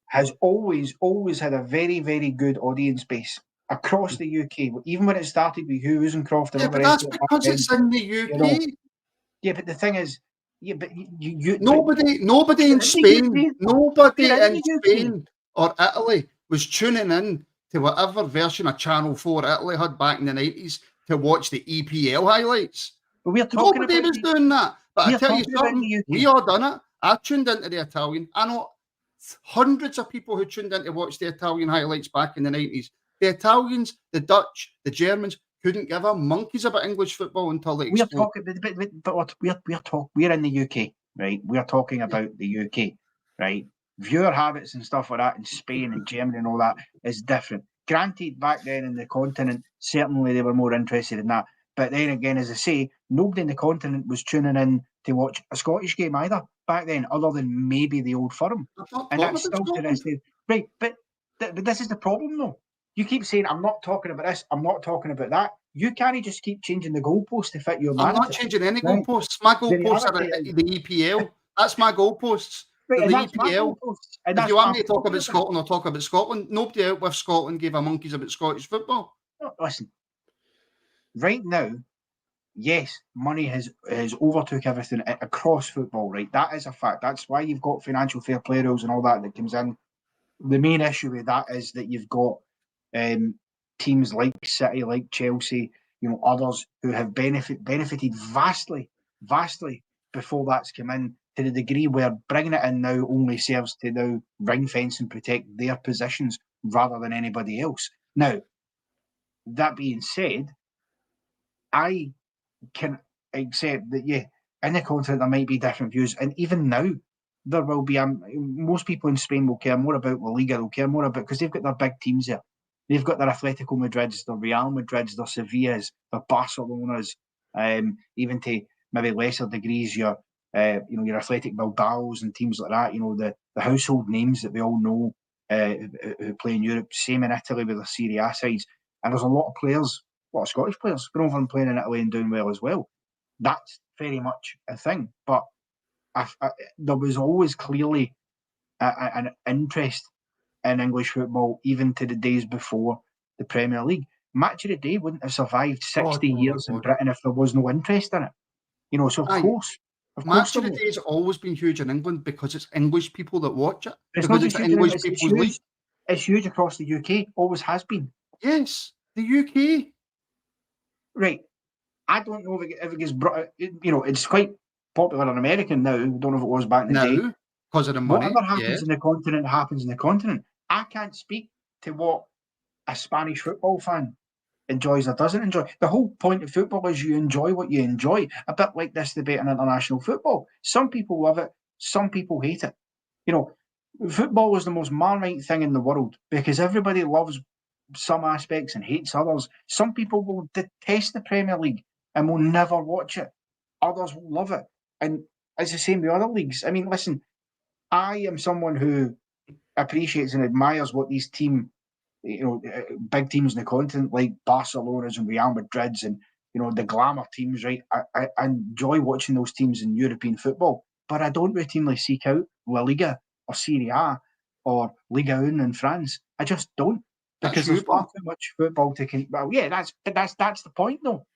has always had a very, very good audience base across the UK. Even when it started with Hughes and Croft and Yeah, all the but rest that's of it. because it's in the UK. Yeah, but the thing is, but nobody in Spain, nobody in Spain or Italy was tuning in to whatever version of Channel 4 Italy had back in the 90s to watch the EPL highlights. But we're talking Nobody was doing that. But I tell you something, we all done it. I tuned into the Italian. I know hundreds of people who tuned in to watch the Italian highlights back in the 90s. The Italians, the Dutch, the Germans couldn't give a monkeys about English football until they exploded. We're in the UK, right? We're talking about the UK, right? Viewer habits and stuff like that in Spain and Germany and all that is different. Granted, back then in the continent, certainly they were more interested in that. But then again, as I say, nobody in the continent was tuning in to watch a Scottish game either back then, other than maybe the Old Firm. And that's still to this day. Right, but this is the problem, though. You keep saying, I'm not talking about this, I'm not talking about that. You can't just keep changing the goalposts to fit your narrative. I'm not changing any goalposts. My goalposts are the EPL. That's my goalposts. Right, the EPL. If you want me to talk about Scotland, I'll talk about Scotland. Nobody out with Scotland gave a monkeys about Scottish football. Listen, right now, yes, money has overtook everything across football, right? That is a fact. That's why you've got financial fair play rules and all that comes in. The main issue with that is that you've got teams like City, like Chelsea, others who have benefited vastly before that's come in, to the degree where bringing it in now only serves to now ring fence and protect their positions rather than anybody else. Now, that being said, I can accept that, in the continent there might be different views, and even now there will be. Most people in Spain will care more about La Liga. They'll care more about, because they've got their big teams there. They've got their Atletico Madrids, their Real Madrids, their Sevillas, their Barcelonas, even to maybe lesser degrees your Athletic Bilbaos and teams like that. The household names that we all know who play in Europe. Same in Italy with the Serie A sides, and there's a lot of players. A lot of Scottish players going over and playing in Italy and doing well as well. That's very much a thing. But there was always clearly an interest in English football, even to the days before the Premier League. Match of the Day wouldn't have survived 60 years in Britain if there was no interest in it. So of course. Match of the Day has always been huge in England because it's English people that watch it. It's not just English people's league. It's huge across the UK. Always has been. Yes, the UK. Right. I don't know if it gets brought. It's quite popular in America now. I don't know if it was back in the day. Because of the money. Whatever happens in the continent happens in the continent. I can't speak to what a Spanish football fan enjoys or doesn't enjoy. The whole point of football is you enjoy what you enjoy. A bit like this debate in international football. Some people love it. Some people hate it. Football is the most Marmite thing in the world because everybody loves some aspects and hates others. Some people will detest the Premier League and will never watch it. Others will love it. And it's the same with other leagues. I mean, listen, I am someone who appreciates and admires what these big teams in the continent like Barcelona's and Real Madrid's and, the glamour teams, right? I enjoy watching those teams in European football, but I don't routinely seek out La Liga or Serie A or Liga 1 in France. I just don't. Because there's far too much football to. Well, yeah, that's the point, though,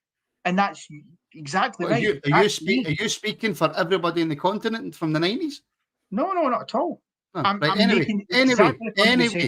and that's exactly right. Are you speaking for everybody in the continent from the 90s? No, not at all. Anyway,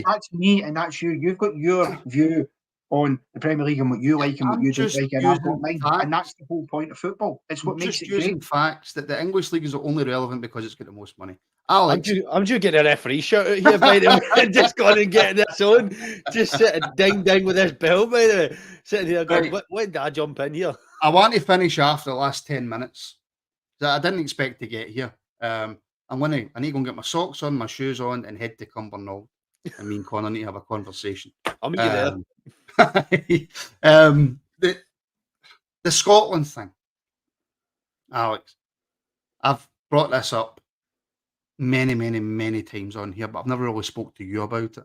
that's me and that's you. You've got your view on the Premier League and what you like and what you don't like, and I've got mine. And that's the whole point of football. It's what makes it great. Using facts that the English league is only relevant because it's got the most money. Alex, I'm due getting a referee shout out here, by the way. Just going and getting this on. Just sitting ding with this bell, by the way. Sitting here going, when did I jump in here? I want to finish after the last 10 minutes. I didn't expect to get here. I need to go and get my socks on, my shoes on, and head to Cumbernauld. And me and Connor need to have a conversation. I'll meet you there. The Scotland thing, Alex. I've brought this up many times on here, but I've never really spoke to you about it.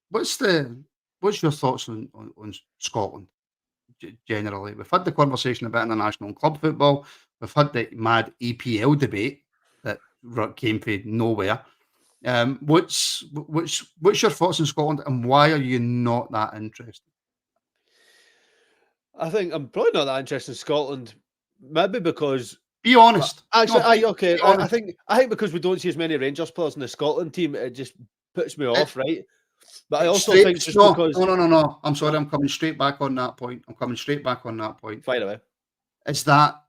What's your thoughts on Scotland generally? We've had the conversation about international and club football. We've had the mad EPL debate that came from nowhere. What's your thoughts on Scotland, and why are you not that interested? I think I'm probably not that interested in Scotland. Maybe because Be honest. actually, Be okay. I honest. think because we don't see as many Rangers players in the Scotland team, it just puts me off, right? But I also think just because no. I'm sorry, I'm coming straight back on that point. Fire away. Is that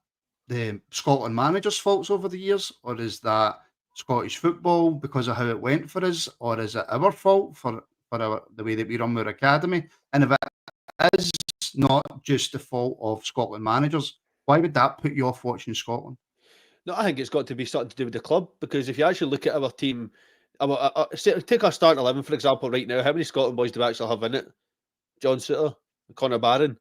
the Scotland manager's faults over the years, or is that Scottish football because of how it went for us, or is it our fault for the way that we run our academy? And if it is not just the fault of Scotland managers, why would that put you off watching Scotland? No, I think it's got to be something to do with the club, because if you actually look at our team, take our starting 11 for example. Right now, how many Scotland boys do we actually have in it? John Souttar, Connor Barron,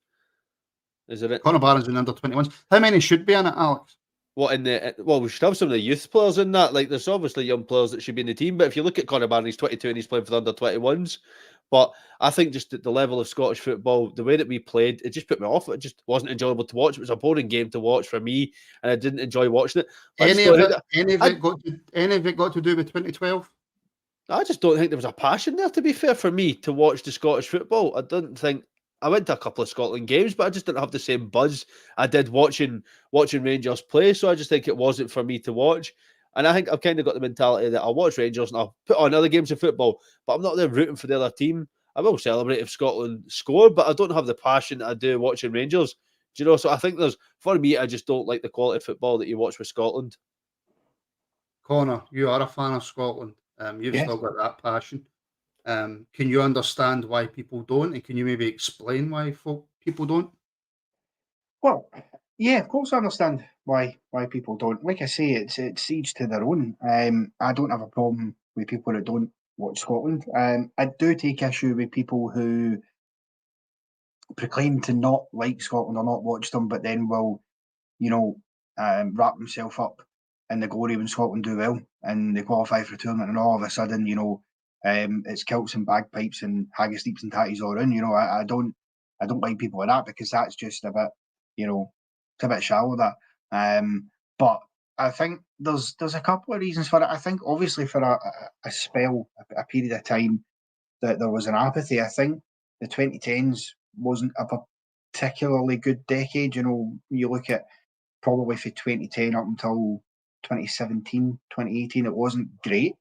is it? Connor Barron's in under 21s. How many should be in it, Alex? What we should have some of the youth players in that. Like, there's obviously young players that should be in the team, but if you look at Connor Barron, he's 22 and he's playing for the under 21s. But I think just the level of Scottish football, the way that we played, it just put me off. It just wasn't enjoyable to watch. It was a boring game to watch for me, and I didn't enjoy watching it. Any of it got to do with 2012? I just don't think there was a passion there, to be fair, for me to watch the Scottish football. I didn't think I went to a couple of Scotland games, but I just didn't have the same buzz I did watching Rangers play. So I just think it wasn't for me to watch. And I think I've kind of got the mentality that I'll watch Rangers and I'll put on other games of football, but I'm not there rooting for the other team. I will celebrate if Scotland score, but I don't have the passion that I do watching Rangers. Do you know? So I think for me, I just don't like the quality of football that you watch with Scotland. Connor, you are a fan of Scotland. You've Yes. still got that passion. Can you understand why people don't? And can you maybe explain why people don't? Well, yeah, of course I understand why people don't. Like I say, it's each to their own. I don't have a problem with people that don't watch Scotland. I do take issue with people who proclaim to not like Scotland or not watch them, but then will, wrap themselves up in the glory when Scotland do well and they qualify for a tournament, and all of a sudden, it's kilts and bagpipes and haggis, deeps and tatties all around. I don't like people like that, because that's just a bit, it's a bit shallow, that. But I think there's a couple of reasons for it. I think obviously for a spell, a period of time, that there was an apathy. I think the 2010s wasn't a particularly good decade. You look at probably from 2010 up until 2017, 2018, it wasn't great.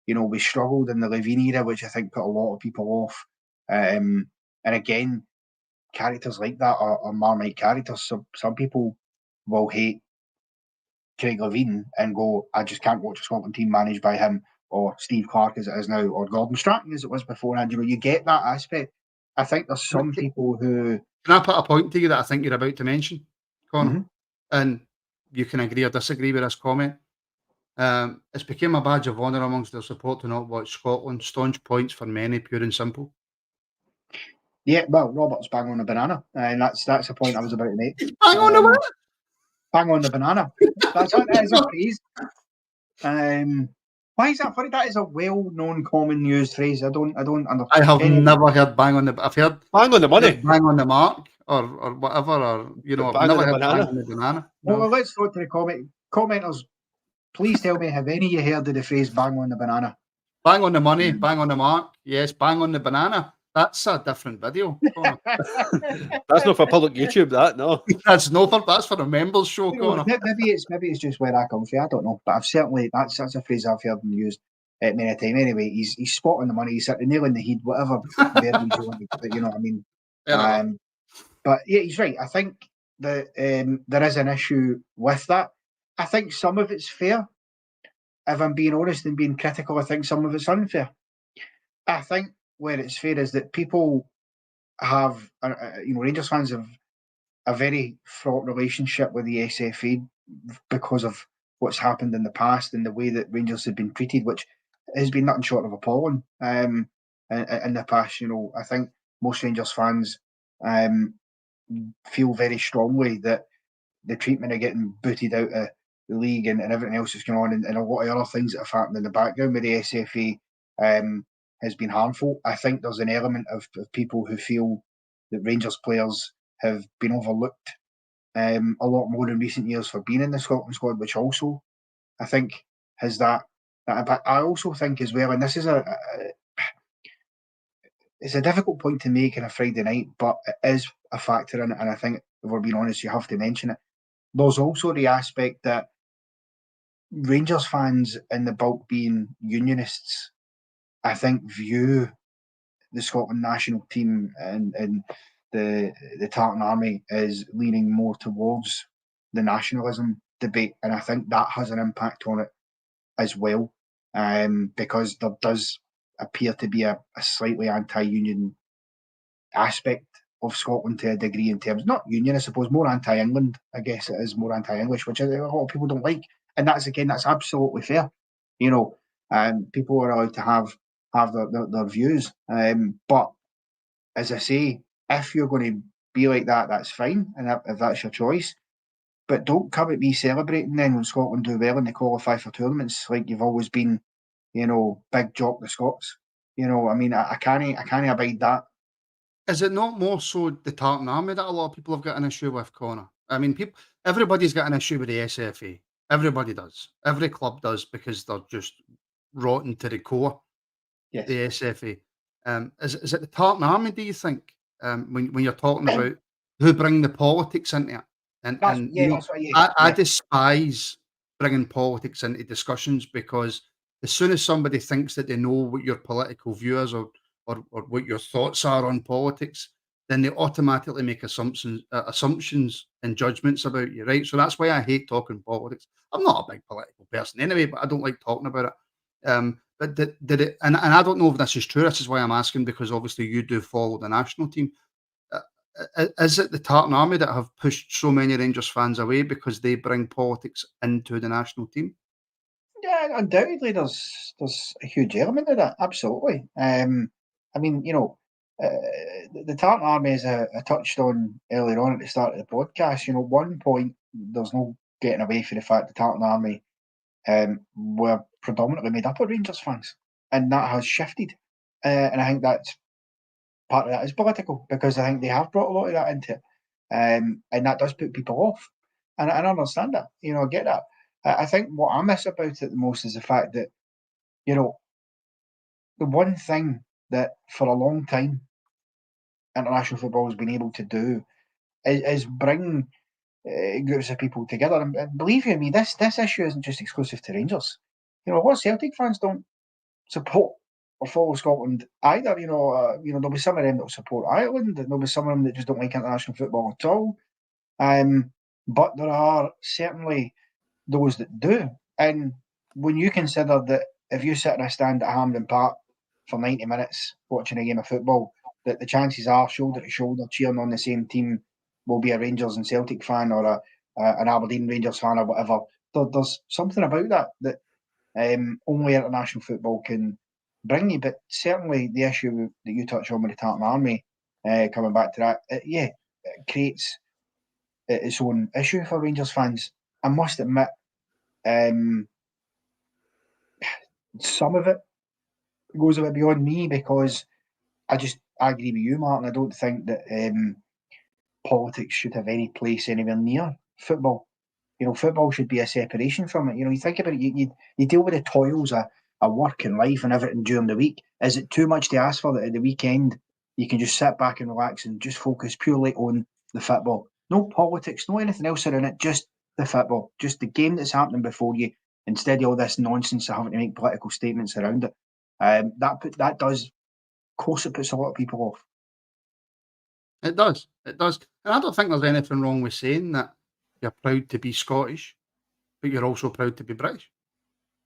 We struggled in the Levine era, which I think put a lot of people off. And again, characters like that are Marmite characters. So some people will hate Craig Levine and go, I just can't watch a Scotland team managed by him, or Steve Clarke as it is now, or Gordon Strachan as it was beforehand. You get that aspect. I think there's some people who... Can I put a point to you that I think you're about to mention, Connor? Mm-hmm. And you can agree or disagree with this comment. It's become a badge of honour amongst their support to not watch Scotland. Staunch points for many, pure and simple. Yeah, well, Robert's bang on the banana, and that's a point I was about to make. Bang on the what? Bang on the banana. That is a phrase. Why is that funny? That is a well-known, common used phrase. I don't understand. I have never heard bang on the. I've heard bang on the money, bang on the mark, or whatever, or I've never heard bang on the banana. No. Well, let's go to the commenters. Please tell me, have any of you heard of the phrase "bang on the banana"? Bang on the money, bang on the mark. Yes, bang on the banana. That's a different video. That's not for public YouTube. That's for a members show. Maybe it's just where I come from. I don't know, but I've certainly that's a phrase I've heard him used many a time. Anyway, he's spot on the money. He's at the nail in the head. Whatever verbiage you want to put, you know what I mean. But yeah, he's right. I think that there is an issue with that. I think some of it's fair. If I'm being honest and being critical, I think some of it's unfair. I think where it's fair is that people have, Rangers fans have a very fraught relationship with the SFA because of what's happened in the past and the way that Rangers have been treated, which has been nothing short of appalling in the past. I think most Rangers fans feel very strongly that the treatment of getting booted out of the league and everything else that's going on, and a lot of other things that have happened in the background with the SFA has been harmful. I think there's an element of people who feel that Rangers players have been overlooked a lot more in recent years for being in the Scotland squad, which also I think has that But I also think as well, and this is it's a difficult point to make on a Friday night, but it is a factor in it, and I think if we're being honest, you have to mention it. There's also the aspect that Rangers fans in the bulk being unionists, I think, view the Scotland national team and the Tartan Army is leaning more towards the nationalism debate, and I think that has an impact on it as well, because there does appear to be a slightly anti-union aspect of Scotland to a degree in terms, not union, I suppose, more anti-England. I guess it is more anti-English, which a lot of people don't like, and that's absolutely fair. You know, people are allowed to have their views, but as I say, if you're going to be like that, that's fine, and if that's your choice. But don't come at me celebrating then when Scotland do well and they qualify for tournaments like you've always been, big jock the Scots. I mean, I can't abide that. Is it not more so the Tartan Army that a lot of people have got an issue with, Connor? I mean, everybody's got an issue with the SFA. Everybody does. Every club does because they're just rotten to the core. Yes. The SFA. Is it the Tartan Army? Do you think when you're talking about who bring the politics into it? And that's what. I despise bringing politics into discussions because as soon as somebody thinks that they know what your political view is or what your thoughts are on politics, then they automatically make assumptions and judgments about you, right? So that's why I hate talking politics. I'm not a big political person anyway, but I don't like talking about it. But did it? And I don't know if this is true. This is why I'm asking because obviously you do follow the national team. Is it the Tartan Army that have pushed so many Rangers fans away because they bring politics into the national team? Yeah, undoubtedly, there's a huge element of that. Absolutely. I mean, the Tartan Army, as I touched on earlier on at the start of the podcast, one point there's no getting away from the fact the Tartan Army were predominantly made up of Rangers fans, and that has shifted. And I think that's part of that is political because I think they have brought a lot of that into it, and that does put people off. And I understand that, I get that. I think what I miss about it the most is the fact that, the one thing that for a long time international football has been able to do is bring groups of people together. And believe you me, this issue isn't just exclusive to Rangers. A lot of Celtic fans don't support or follow Scotland either. There'll be some of them that will support Ireland, and there'll be some of them that just don't like international football at all. But there are certainly those that do. And when you consider that if you sit in a stand at Hampden Park for 90 minutes watching a game of football, that the chances are shoulder to shoulder cheering on the same team will be a Rangers and Celtic fan or an Aberdeen Rangers fan or whatever. There's something about that only international football can bring you. But certainly the issue that you touch on with the Tartan Army, coming back to that, it creates its own issue for Rangers fans. I must admit, some of it goes a bit beyond me because I agree with you, Martin. I don't think that politics should have any place anywhere near football. Football should be a separation from it. You think about it, you deal with the toils of work and life and everything during the week. Is it too much to ask for that at the weekend you can just sit back and relax and just focus purely on the football? No politics, no anything else around it, just the football, just the game that's happening before you, instead of all this nonsense of having to make political statements around it. That does, of course, it puts a lot of people off. It does. And I don't think there's anything wrong with saying that you're proud to be Scottish, but you're also proud to be British.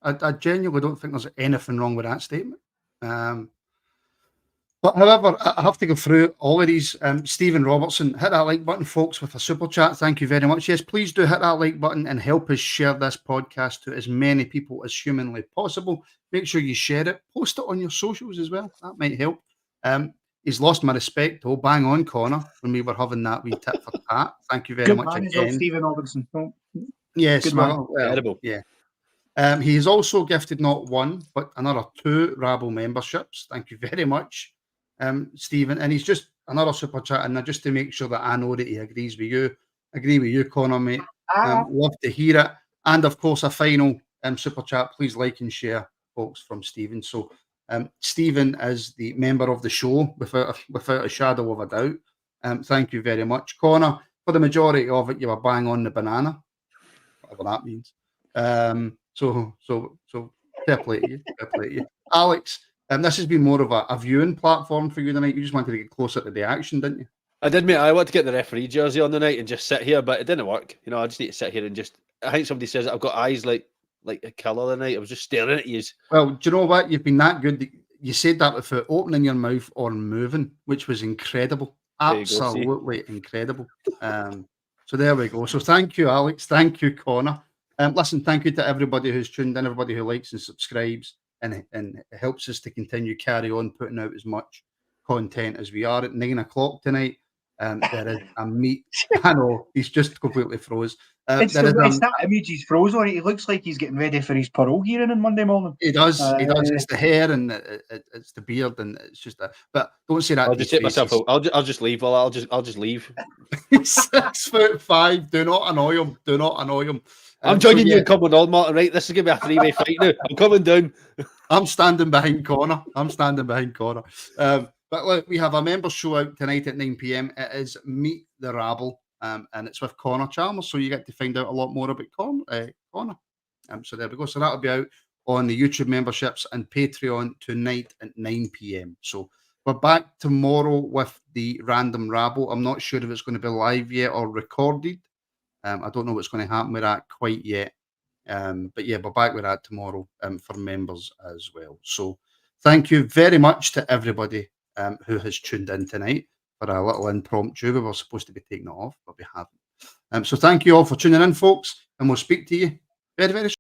I genuinely don't think there's anything wrong with that statement. But however, I have to go through all of these. Stephen Robertson, hit that like button, folks, with a super chat. Thank you very much. Yes, please do hit that like button and help us share this podcast to as many people as humanly possible. Make sure you share it. Post it on your socials as well. That might help. He's lost my respect. Oh, bang on, Connor, when we were having that wee tit for tat. Thank you very much again. Stephen Robertson. Yes, well, incredible. Yeah. He is also gifted not one, but another 2 Rabble memberships. Thank you very much, Stephen. And he's just another super chat, and just to make sure that I know that he agrees with you. Agree with you, Connor, mate. Love to hear it. And of course, a final super chat. Please like and share folks, from Stephen. So Stephen is the member of the show without a shadow of a doubt. Thank you very much. Connor, for the majority of it, you were bang on the banana, whatever that means. So fair play to you. Fair play to you. Alex, this has been more of a viewing platform for you tonight. You just wanted to get closer to the action, didn't you? I did, mate. I want to get the referee jersey on the night and just sit here, but it didn't work. You know, I just need to sit here and just. I think somebody says I've got eyes like a killer the night. I was just staring at you. Well, do you know what? You've been that good. You said that without opening your mouth or moving, which was incredible. Absolutely incredible. So there we go. So thank you, Alex. Thank you, Connor. Listen, thank you to everybody who's tuned in, everybody who likes and subscribes, and it helps us to continue carry on putting out as much content as we are. At 9 o'clock tonight, there is a meet. I know he's just completely froze. It's that image he's froze on. It looks like he's getting ready for his parole hearing on Monday morning. He does. He does. It's the hair and it's the beard, and it's just a. But don't say that. I'll just take myself out. I'll just leave. Well, I'll just leave. He's 6'5". Do not annoy him. Do not annoy him. I'm joining you and coming on, Martin. Right, this is gonna be a three-way fight now. I'm coming down. I'm standing behind Connor. But look, we have a members show out tonight at 9 p.m. It is Meet the Rabble, and it's with Connor Chalmers. So you get to find out a lot more about Connor. So there we go. So that'll be out on the YouTube memberships and Patreon tonight at 9 p.m. So we're back tomorrow with the random Rabble. I'm not sure if it's going to be live yet or recorded. I don't know what's going to happen with that quite yet. But yeah, we're back with that tomorrow for members as well. So thank you very much to everybody who has tuned in tonight for a little impromptu. We were supposed to be taking it off, but we haven't. So thank you all for tuning in, folks, and we'll speak to you very, very soon.